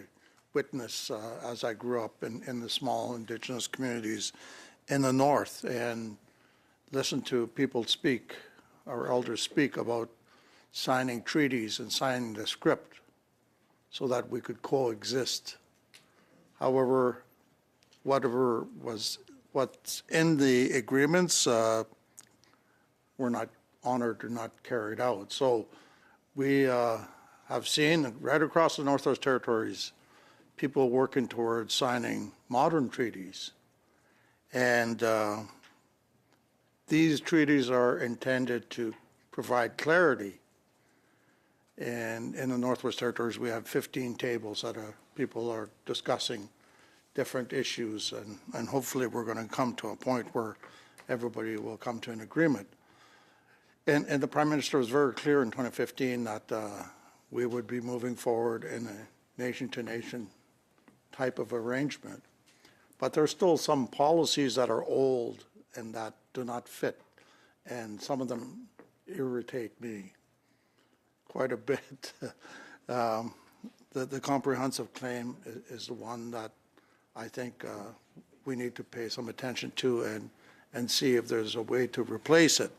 witnessed as I grew up in the small Indigenous communities in the North, and listened to people speak, our elders speak about signing treaties and signing the script so that we could coexist. However, what's in the agreements were not honored or not carried out. So we have seen right across the Northwest Territories people working towards signing modern treaties. And these treaties are intended to provide clarity. And in the Northwest Territories, we have 15 tables that people are discussing different issues, and hopefully we're going to come to a point where everybody will come to an agreement. And the Prime Minister was very clear in 2015 that we would be moving forward in a nation-to-nation type of arrangement. But there's still some policies that are old and that do not fit, and some of them irritate me quite a bit. The comprehensive claim is the one that I think we need to pay some attention to and see if there's a way to replace it.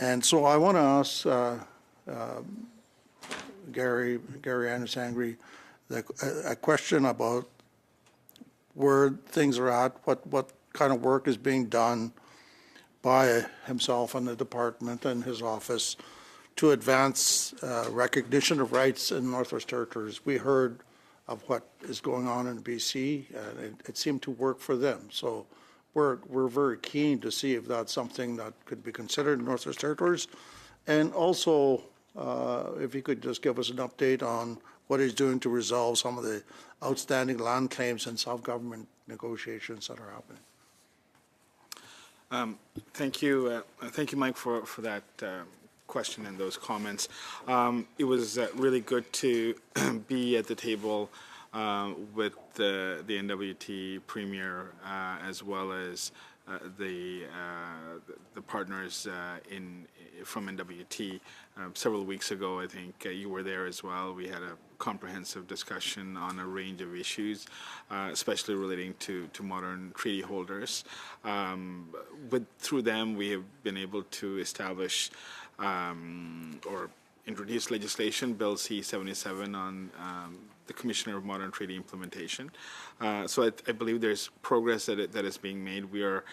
And so I want to ask Gary Anasangri a question about where things are at, what kind of work is being done by himself and the department and his office to advance recognition of rights in Northwest Territories. We heard of what is going on in BC, and it seemed to work for them. So we're very keen to see if that's something that could be considered in Northwest Territories. And also, if you could just give us an update on what he's doing to resolve some of the outstanding land claims and self-government negotiations that are happening. Thank you, Mike, for that question and those comments. It was really good to be at the table with the NWT Premier as well as the partners from NWT. Several weeks ago, I think you were there as well. We had a comprehensive discussion on a range of issues, especially relating to modern treaty holders. Through them, we have been able to establish or introduce legislation, Bill C-77, on the Commissioner of Modern Treaty Implementation. So I believe there's progress that is being made. We are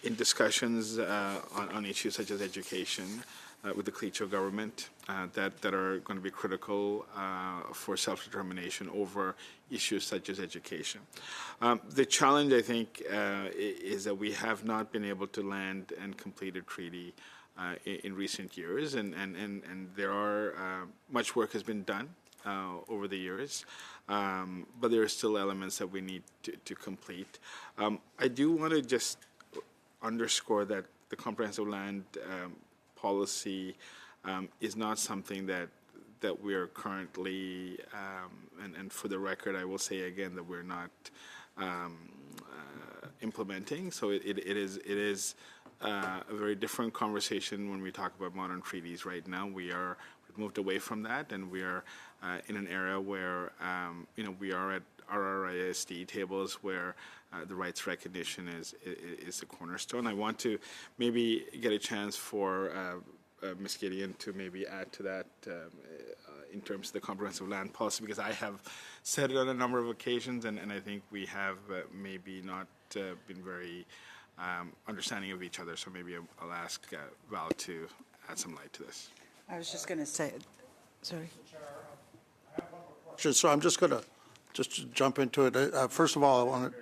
in discussions on issues such as education with the Clecho government that are going to be critical for self-determination over issues such as education. The challenge, I think, is that we have not been able to land and complete a treaty in recent years, and there are much work has been done over the years, but there are still elements that we need to complete. I do want to just underscore that the comprehensive land policy is not something that we are currently, and for the record, I will say again that we're not implementing. So it is a very different conversation when we talk about modern treaties right now. We've moved away from that, and we are in an era where we are at RRISD tables where the rights recognition is the cornerstone. I want to maybe get a chance for Ms. Gideon to maybe add to that in terms of the comprehensive land policy, because I have said it on a number of occasions, and I think we have maybe not been very understanding of each other. So maybe I'll ask Val to add some light to this. I was just going to say, Sorry. So I'm just going to jump into it. First of all,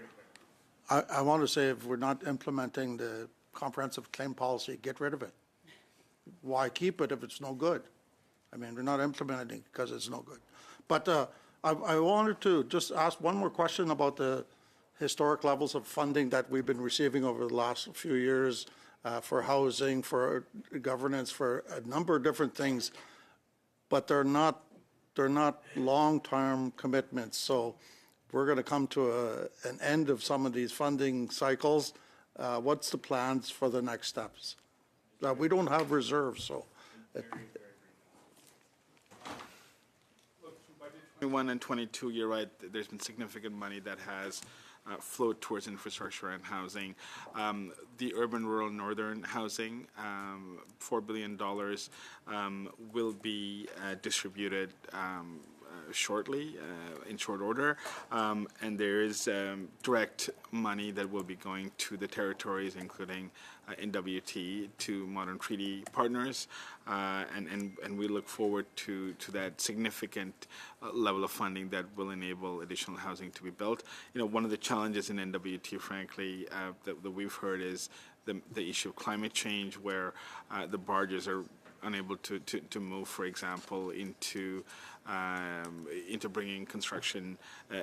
I want to say if we're not implementing the comprehensive claim policy, get rid of it. Why keep it if it's no good? I mean, we're not implementing it because it's no good. But I wanted to just ask one more question about the historic levels of funding that we've been receiving over the last few years for housing, for governance, for a number of different things. But they're not long-term commitments. So we're going to come to an end of some of these funding cycles. What's the plans for the next steps? We don't have reserves, so. 21 and 22, you're right, there's been significant money that has flowed towards infrastructure and housing. The urban, rural, northern housing, $4 billion will be distributed shortly, in short order, and there is direct money that will be going to the territories, including NWT, to modern treaty partners, and we look forward to that significant level of funding that will enable additional housing to be built. You know, one of the challenges in NWT, frankly, that we've heard is the issue of climate change, where the barges are unable to move, for example, into bringing construction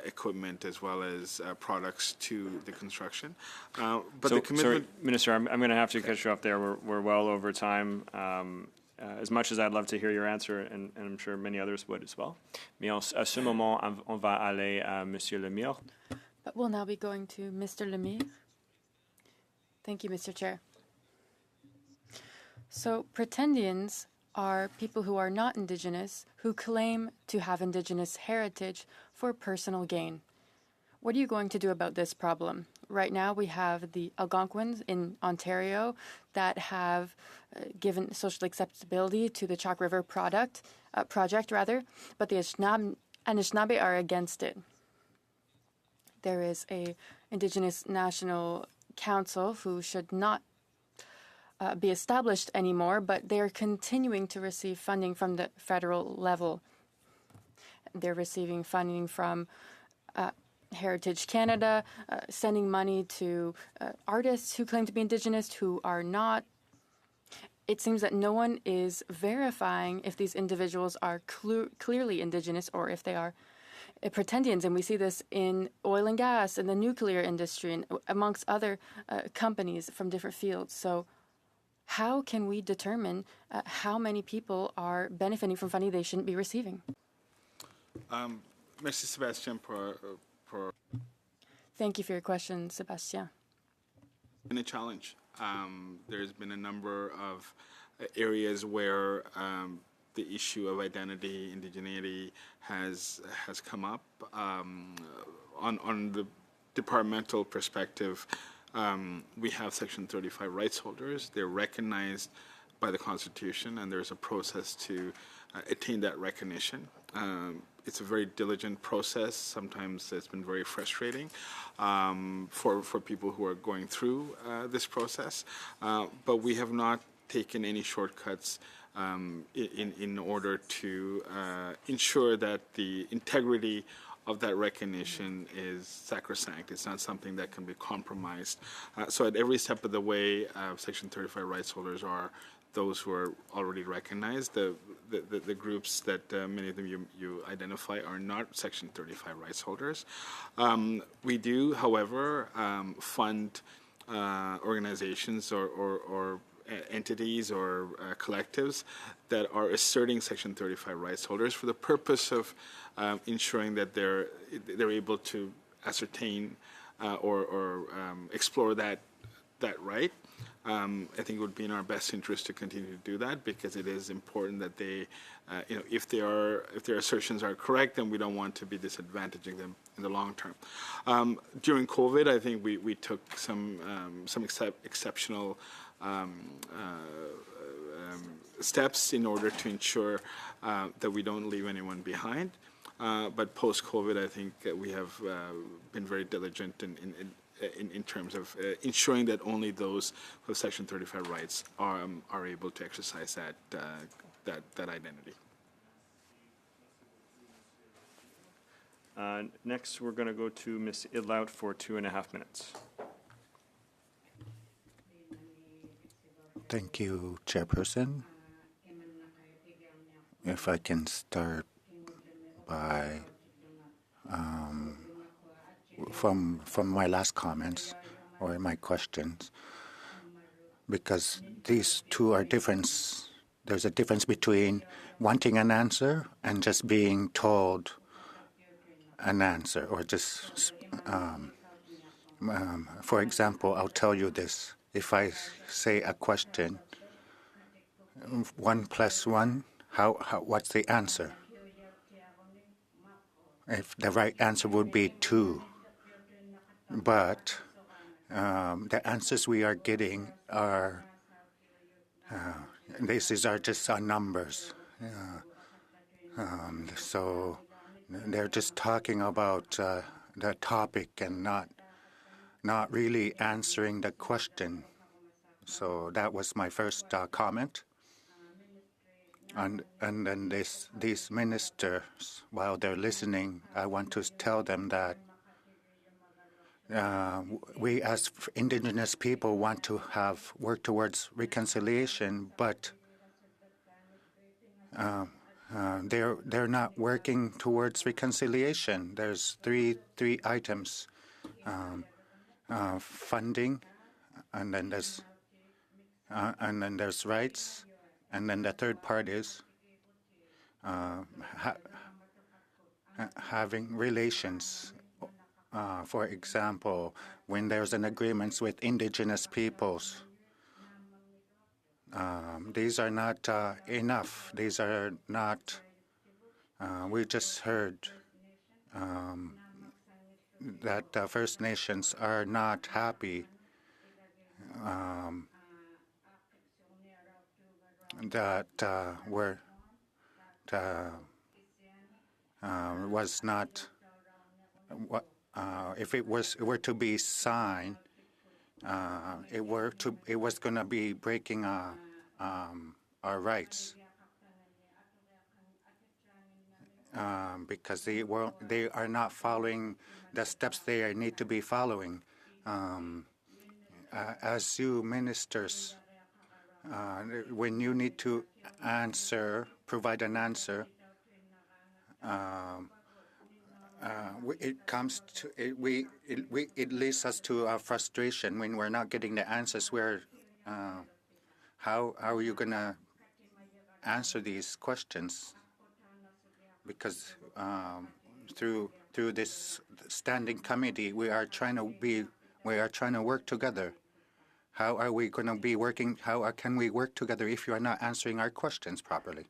equipment as well as products to the construction. But so, the commitment, sorry, Minister, I'm going to have to cut you off there. We're well over time. As much as I'd love to hear your answer, and I'm sure many others would as well. Mais à ce moment, on va aller à Monsieur Lemire. But we'll now be going to Mr. Lemire. Thank you, Mr. Chair. So pretendians are people who are not Indigenous, who claim to have Indigenous heritage for personal gain. What are you going to do about this problem? Right now we have the Algonquins in Ontario that have given social acceptability to the Chalk River project, but the Anishinaabe are against it. There is a Indigenous National Council who should not be established anymore, but they're continuing to receive funding from the federal level. They're receiving funding from Heritage Canada, sending money to artists who claim to be Indigenous who are not. It seems that no one is verifying if these individuals are clearly Indigenous or if they are pretendians, and we see this in oil and gas, in the nuclear industry, and amongst other companies from different fields. So how can we determine how many people are benefiting from funding they shouldn't be receiving? Merci, Sébastien, Thank you for your question, Sébastien. It's been a challenge. There's been a number of areas where the issue of identity, indigeneity has come up. On the departmental perspective, we have Section 35 rights holders. They're recognized by the Constitution, and there's a process to attain that recognition. It's a very diligent process. Sometimes it's been very frustrating for people who are going through this process. But we have not taken any shortcuts in order to ensure that the integrity of that recognition is sacrosanct. It's not something that can be compromised. So at every step of the way, Section 35 rights holders are those who are already recognized. The groups that many of them you identify are not Section 35 rights holders. We do, however, fund organizations or entities or collectives that are asserting Section 35 rights holders for the purpose of ensuring that they're able to ascertain or explore that right. I think it would be in our best interest to continue to do that, because it is important that they, if their assertions are correct, then we don't want to be disadvantaging them in the long term. During COVID, I think we took some exceptional steps in order to ensure that we don't leave anyone behind. But post-COVID, I think we have been very diligent in terms of ensuring that only those who have Section 35 rights are able to exercise that identity. Next, we're going to go to Ms. Idlout for 2.5 minutes. Thank you, Chairperson. If I can start by from my last comments or my questions, because these two are different. There's a difference between wanting an answer and just being told an answer, or just, for example, I'll tell you this. If I say a question, 1 + 1, what's the answer? If the right answer would be 2, but the answers we are getting are these are just numbers. So they're just talking about the topic and not really answering the question. So that was my first comment. And then these ministers, while they're listening, I want to tell them that we as Indigenous people want to work towards reconciliation, but they're not working towards reconciliation. There's three items: funding, and then there's rights, and then the third part is having relations. For example, when there's an agreement with Indigenous peoples, these are not enough. These are not. We just heard that First Nations are not happy that was not. If it were to be signed, it was going to be breaking our rights, because they are not following the steps they need to be following. As you ministers, when you need to provide an answer, it leads us to a frustration when we're not getting the answers. How are you going to answer these questions? Because through this standing committee, we are trying to work together. How are we going to be working? How can we work together if you are not answering our questions properly?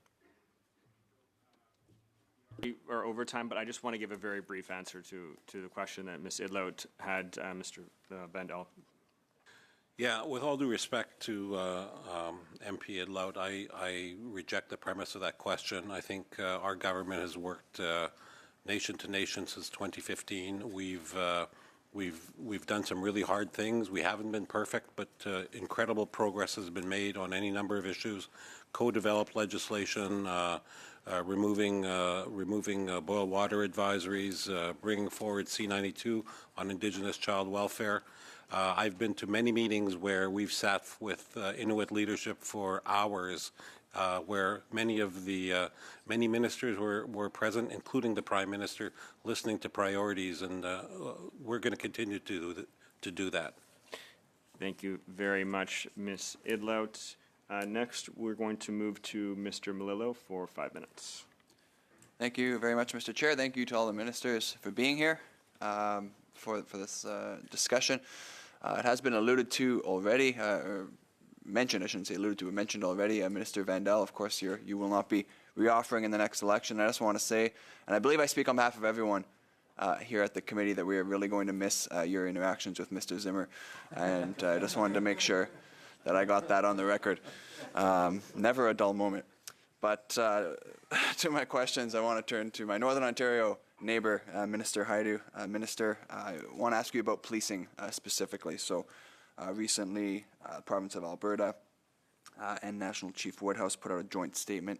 We are over time, but I just want to give a very brief answer to the question that Ms. Idlout had, Mr. Vandal. Yeah, with all due respect to MP Idlout, I reject the premise of that question. I think our government has worked nation to nation since 2015. We've done some really hard things. We haven't been perfect, but incredible progress has been made on any number of issues. Co-developed legislation, removing boil water advisories, bringing forward C-92 on Indigenous child welfare. I've been to many meetings where we've sat with Inuit leadership for hours, where many ministers were present, including the Prime Minister, listening to priorities, and we're going to continue to do that. Thank you very much, Ms. Idlout. Next, we're going to move to Mr. Melillo for 5 minutes. Thank you very much, Mr. Chair. Thank you to all the ministers for being here for this discussion. It has been alluded to already, or mentioned, I shouldn't say alluded to, but mentioned already. Minister Vandal, of course, you will not be reoffering in the next election. I just want to say, and I believe I speak on behalf of everyone here at the committee, that we are really going to miss your interactions with Mr. Zimmer. And I just wanted to make sure that I got that on the record. Never a dull moment. But to my questions, I want to turn to my Northern Ontario neighbor, Minister Haidu. Minister, I want to ask you about policing specifically. So recently, the province of Alberta and National Chief Woodhouse put out a joint statement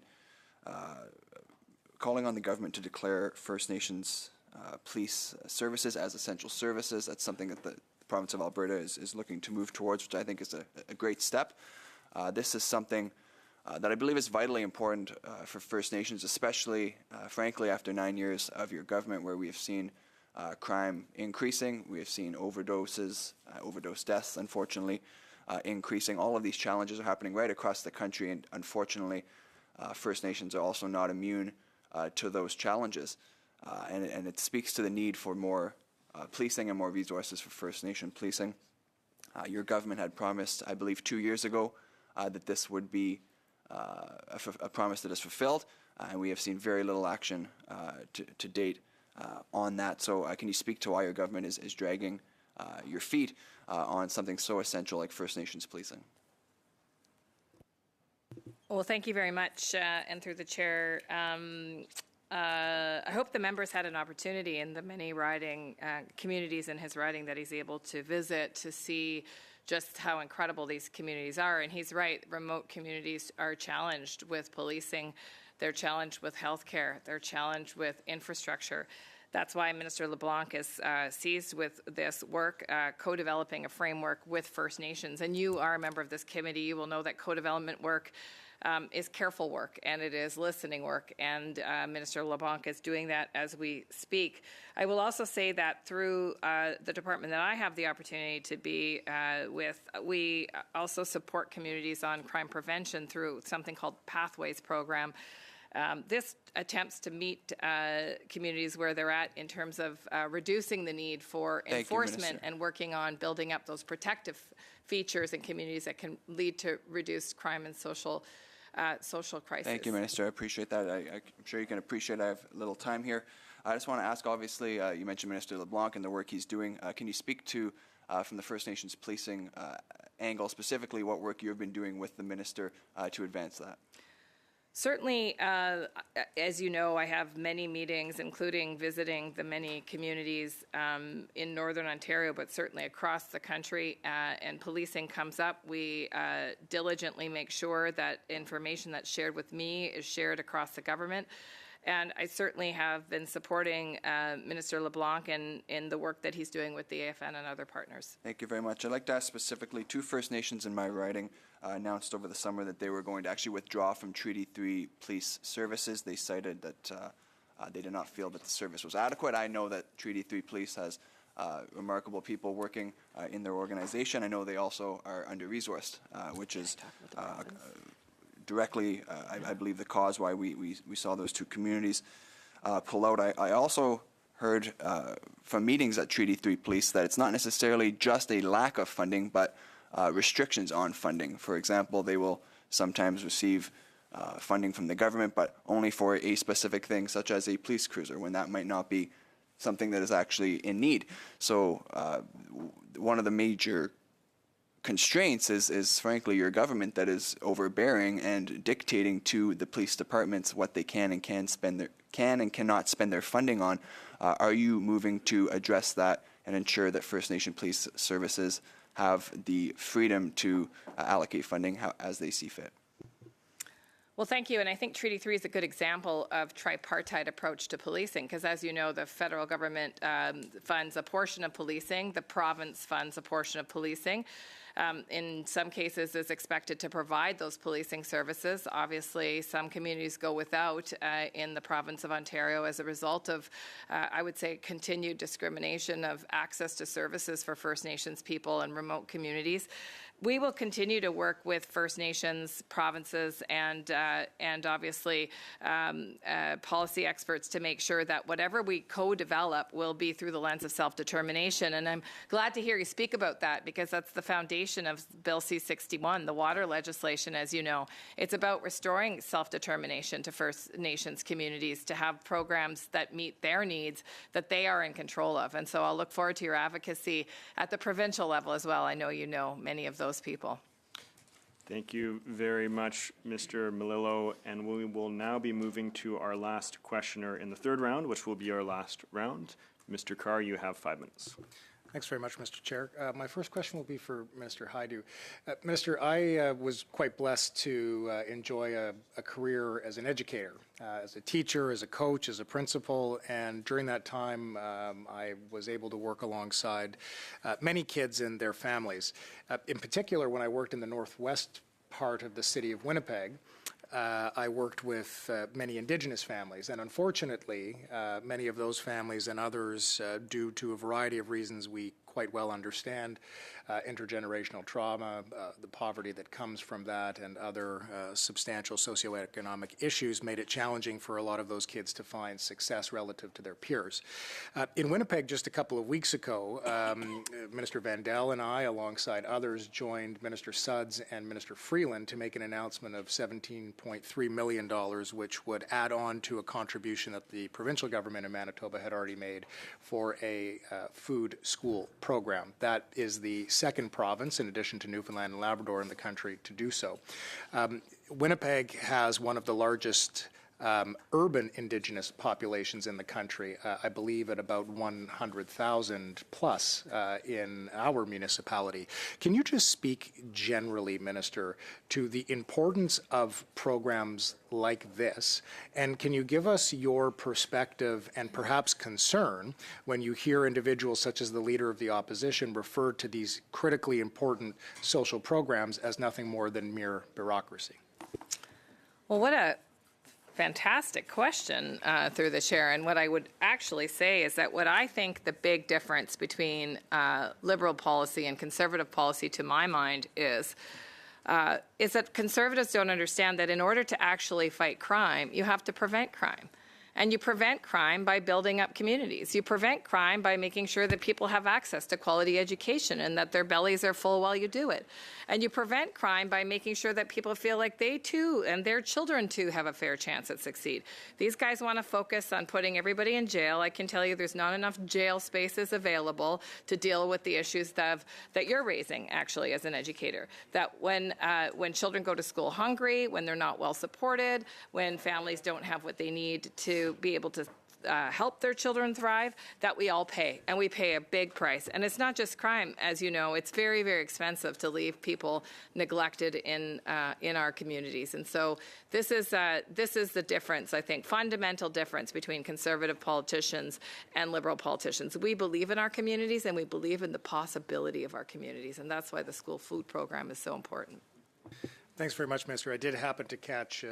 calling on the government to declare First Nations police services as essential services. That's something that the province of Alberta is looking to move towards, which I think is a great step. This is something that I believe is vitally important for First Nations, especially, frankly, after 9 years of your government, where we have seen crime increasing. We have seen overdoses, overdose deaths, unfortunately, increasing. All of these challenges are happening right across the country, and unfortunately, First Nations are also not immune to those challenges. And it speaks to the need for more policing and more resources for First Nation policing. Your government had promised, I believe 2 years ago, that this would be a promise that is fulfilled, and we have seen very little action to date on that. So can you speak to why your government is dragging your feet on something so essential like First Nations policing? Well, thank you very much, and through the chair. I hope the members had an opportunity in the many riding communities in his riding that he's able to visit to see just how incredible these communities are. And he's right, remote communities are challenged with policing, they're challenged with healthcare, they're challenged with infrastructure. That's why Minister LeBlanc is seized with this work, co-developing a framework with First Nations. And you are a member of this committee, you will know that co-development work is careful work, and it is listening work, and Minister LeBlanc is doing that as we speak. I will also say that through the department that I have the opportunity to be with, we also support communities on crime prevention through something called Pathways program. This attempts to meet communities where they're at in terms of reducing the need for enforcement and working on building up those protective features in communities that can lead to reduced crime and social crisis. Thank you, Minister. I appreciate that. I'm sure you can appreciate I have a little time here. I just want to ask, obviously, you mentioned Minister LeBlanc and the work he's doing. Can you speak to, from the First Nations policing angle, specifically what work you've been doing with the Minister to advance that? Certainly, as you know, I have many meetings, including visiting the many communities in Northern Ontario, but certainly across the country, and policing comes up. We diligently make sure that information that's shared with me is shared across the government. And I certainly have been supporting Minister LeBlanc in the work that he's doing with the AFN and other partners. Thank you very much. I'd like to ask specifically, two First Nations in my riding announced over the summer that they were going to actually withdraw from Treaty 3 police services. They cited that they did not feel that the service was adequate. I know that Treaty 3 police has remarkable people working in their organization. I know they also are under-resourced, which is directly, I believe, the cause why we saw those two communities pull out. I also heard from meetings at Treaty 3 Police that it's not necessarily just a lack of funding, but restrictions on funding. For example, they will sometimes receive funding from the government, but only for a specific thing, such as a police cruiser, when that might not be something that is actually in need. So one of the major constraints is frankly your government that is overbearing and dictating to the police departments what they can and cannot spend their funding on. Are you moving to address that and ensure that First Nation police services have the freedom to allocate funding as they see fit? Well, thank you. And I think Treaty 3 is a good example of tripartite approach to policing, because as you know, the federal government funds a portion of policing, the province funds a portion of policing. In some cases is expected to provide those policing services. Obviously, some communities go without in the province of Ontario as a result of, I would say, continued discrimination of access to services for First Nations people in remote communities. We will continue to work with First Nations, provinces, and obviously policy experts to make sure that whatever we co-develop will be through the lens of self-determination. And I'm glad to hear you speak about that, because that's the foundation of Bill C-61, the water legislation, as you know. It's about restoring self-determination to First Nations communities to have programs that meet their needs, that they are in control of. And so I'll look forward to your advocacy at the provincial level as well. I know you know many of those people. Thank you very much, Mr. Melillo. And we will now be moving to our last questioner in the third round, which will be our last round. Mr. Carr, you have 5 minutes. Thanks very much, Mr. Chair. My first question will be for Minister Hajdu. Minister, I was quite blessed to enjoy a career as an educator, as a teacher, as a coach, as a principal, and during that time I was able to work alongside many kids and their families. In particular, when I worked in the northwest part of the city of Winnipeg, I worked with many Indigenous families, and unfortunately, many of those families and others, due to a variety of reasons we quite well understand, intergenerational trauma, the poverty that comes from that, and other substantial socioeconomic issues made it challenging for a lot of those kids to find success relative to their peers. In Winnipeg, just a couple of weeks ago, Minister Vandal and I, alongside others, joined Minister Sudds and Minister Freeland to make an announcement of $17.3 million, which would add on to a contribution that the provincial government in Manitoba had already made for a food school program. That is the second province, in addition to Newfoundland and Labrador, in the country to do so. Winnipeg has one of the largest urban Indigenous populations in the country, I believe at about 100,000 plus in our municipality. Can you just speak generally, Minister, to the importance of programs like this, and can you give us your perspective and perhaps concern when you hear individuals such as the Leader of the Opposition refer to these critically important social programs as nothing more than mere bureaucracy? Well, what a fantastic question through the chair. And what I would actually say is that what I think the big difference between Liberal policy and Conservative policy, to my mind, is that Conservatives don't understand that in order to actually fight crime, you have to prevent crime. And you prevent crime by building up communities. You prevent crime by making sure that people have access to quality education and that their bellies are full while you do it. And you prevent crime by making sure that people feel like they too and their children too have a fair chance at succeed. These guys want to focus on putting everybody in jail. I can tell you there's not enough jail spaces available to deal with the issues that you're raising, actually, as an educator. That when children go to school hungry, when they're not well supported, when families don't have what they need to be able to help their children thrive, that we all pay, and we pay a big price. And it's not just crime, as you know. It's very, very expensive to leave people neglected in our communities. And so this is the difference, I think, fundamental difference between Conservative politicians and Liberal politicians. We believe in our communities, and we believe in the possibility of our communities, and that's why the school food program is so important. Thanks very much, Minister. I did happen to catch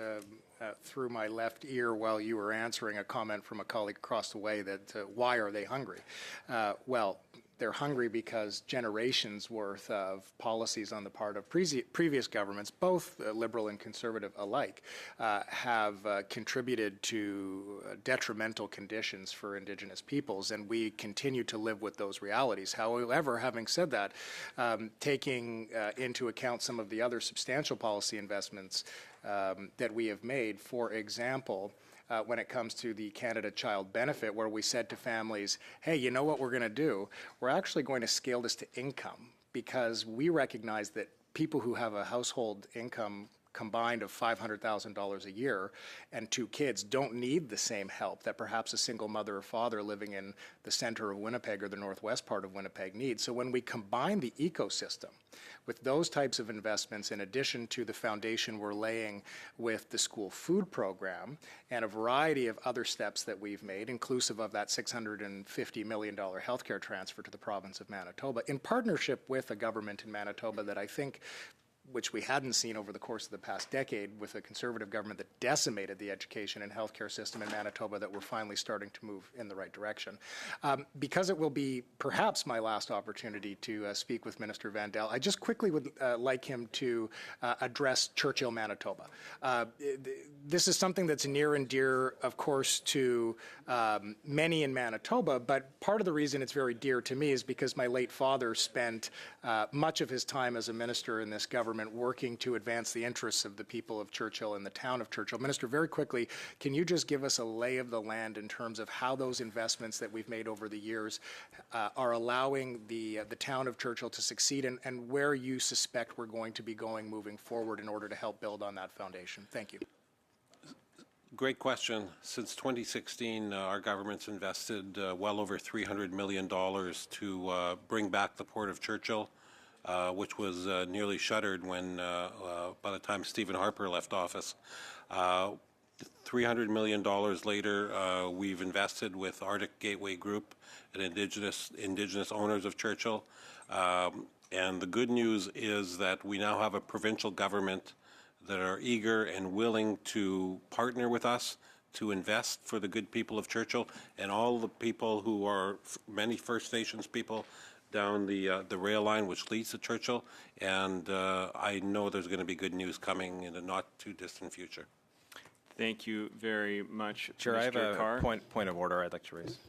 through my left ear while you were answering a comment from a colleague across the way that why are they hungry? Well, they're hungry because generations worth of policies on the part of previous governments, both Liberal and Conservative alike, have contributed to detrimental conditions for Indigenous peoples, and we continue to live with those realities. However, having said that, taking into account some of the other substantial policy investments that we have made, for example, when it comes to the Canada Child Benefit, where we said to families, hey, you know what we're going to do? We're actually going to scale this to income, because we recognize that people who have a household income combined of $500,000 a year and 2 kids don't need the same help that perhaps a single mother or father living in the center of Winnipeg or the northwest part of Winnipeg needs. So when we combine the ecosystem with those types of investments, in addition to the foundation we're laying with the school food program and a variety of other steps that we've made, inclusive of that $650 million healthcare transfer to the province of Manitoba, in partnership with a government in Manitoba that I think, which we hadn't seen over the course of the past decade, with a Conservative government that decimated the education and healthcare system in Manitoba, that we're finally starting to move in the right direction. Because it will be perhaps my last opportunity to speak with Minister Vandal, I just quickly would like him to address Churchill, Manitoba. This is something that's near and dear, of course, to many in Manitoba, but part of the reason it's very dear to me is because my late father spent much of his time as a minister in this government working to advance the interests of the people of Churchill and the town of Churchill. Minister, very quickly, can you just give us a lay of the land in terms of how those investments that we've made over the years are allowing the town of Churchill to succeed, and where you suspect we're going to be going moving forward in order to help build on that foundation? Thank you. Great question. Since 2016, our government's invested well over $300 million to bring back the Port of Churchill, which was nearly shuttered when, by the time Stephen Harper left office. $300 million later, we've invested with Arctic Gateway Group and Indigenous owners of Churchill. And the good news is that we now have a provincial government that are eager and willing to partner with us to invest for the good people of Churchill and all the people who are many First Nations people down the rail line which leads to Churchill. And I know there's going to be good news coming in the not too distant future. Thank you very much, Chair, Mr. I have a Carr. point of order I'd like to raise.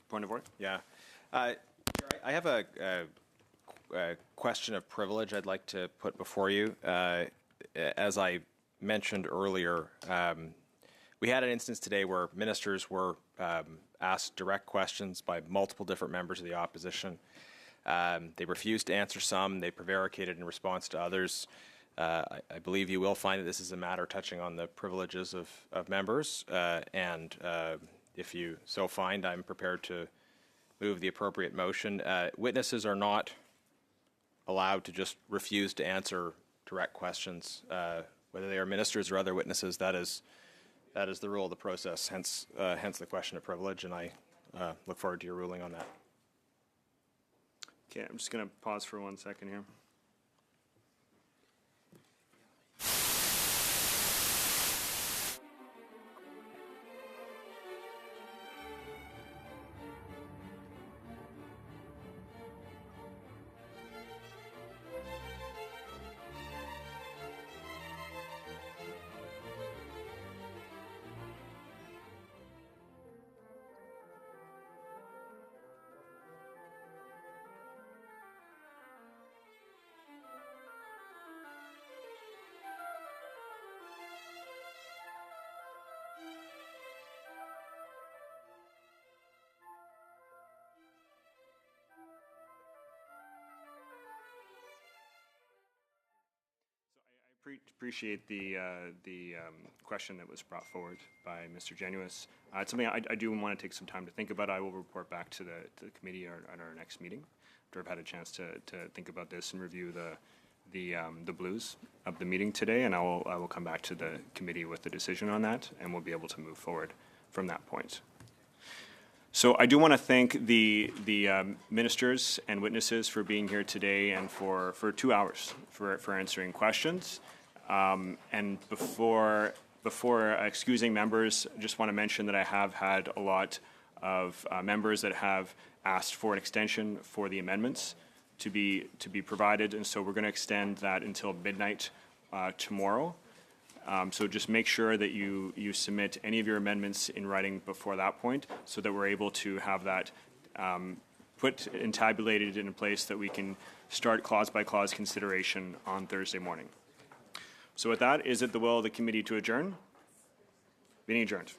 Point of order? Yeah. Chair, I have a question of privilege I'd like to put before you. As I mentioned earlier, we had an instance today where ministers were asked direct questions by multiple different members of the opposition. They refused to answer some. They prevaricated in response to others. I believe you will find that this is a matter touching on the privileges of members, and if you so find, I'm prepared to move the appropriate motion. Witnesses are not allowed to just refuse to answer direct questions, whether they are ministers or other witnesses. That is the rule of the process, hence the question of privilege, and I look forward to your ruling on that. Okay, I'm just going to pause for 1 second here. Appreciate the question that was brought forward by Mr. Indigenous. It's something I do want to take some time to think about. I will report back to the committee at our next meeting after I've had a chance to think about this and review the blues of the meeting today, and I will come back to the committee with the decision on that, and we'll be able to move forward from that point. So I do want to thank the ministers and witnesses for being here today and for 2 hours for answering questions. And before excusing members, I just want to mention that I have had a lot of members that have asked for an extension for the amendments to be provided, and so we're going to extend that until midnight tomorrow. So just make sure that you submit any of your amendments in writing before that point, so that we're able to have that put and tabulated in a place that we can start clause by clause consideration on Thursday morning. So with that, is it the will of the committee to adjourn? Meeting adjourned.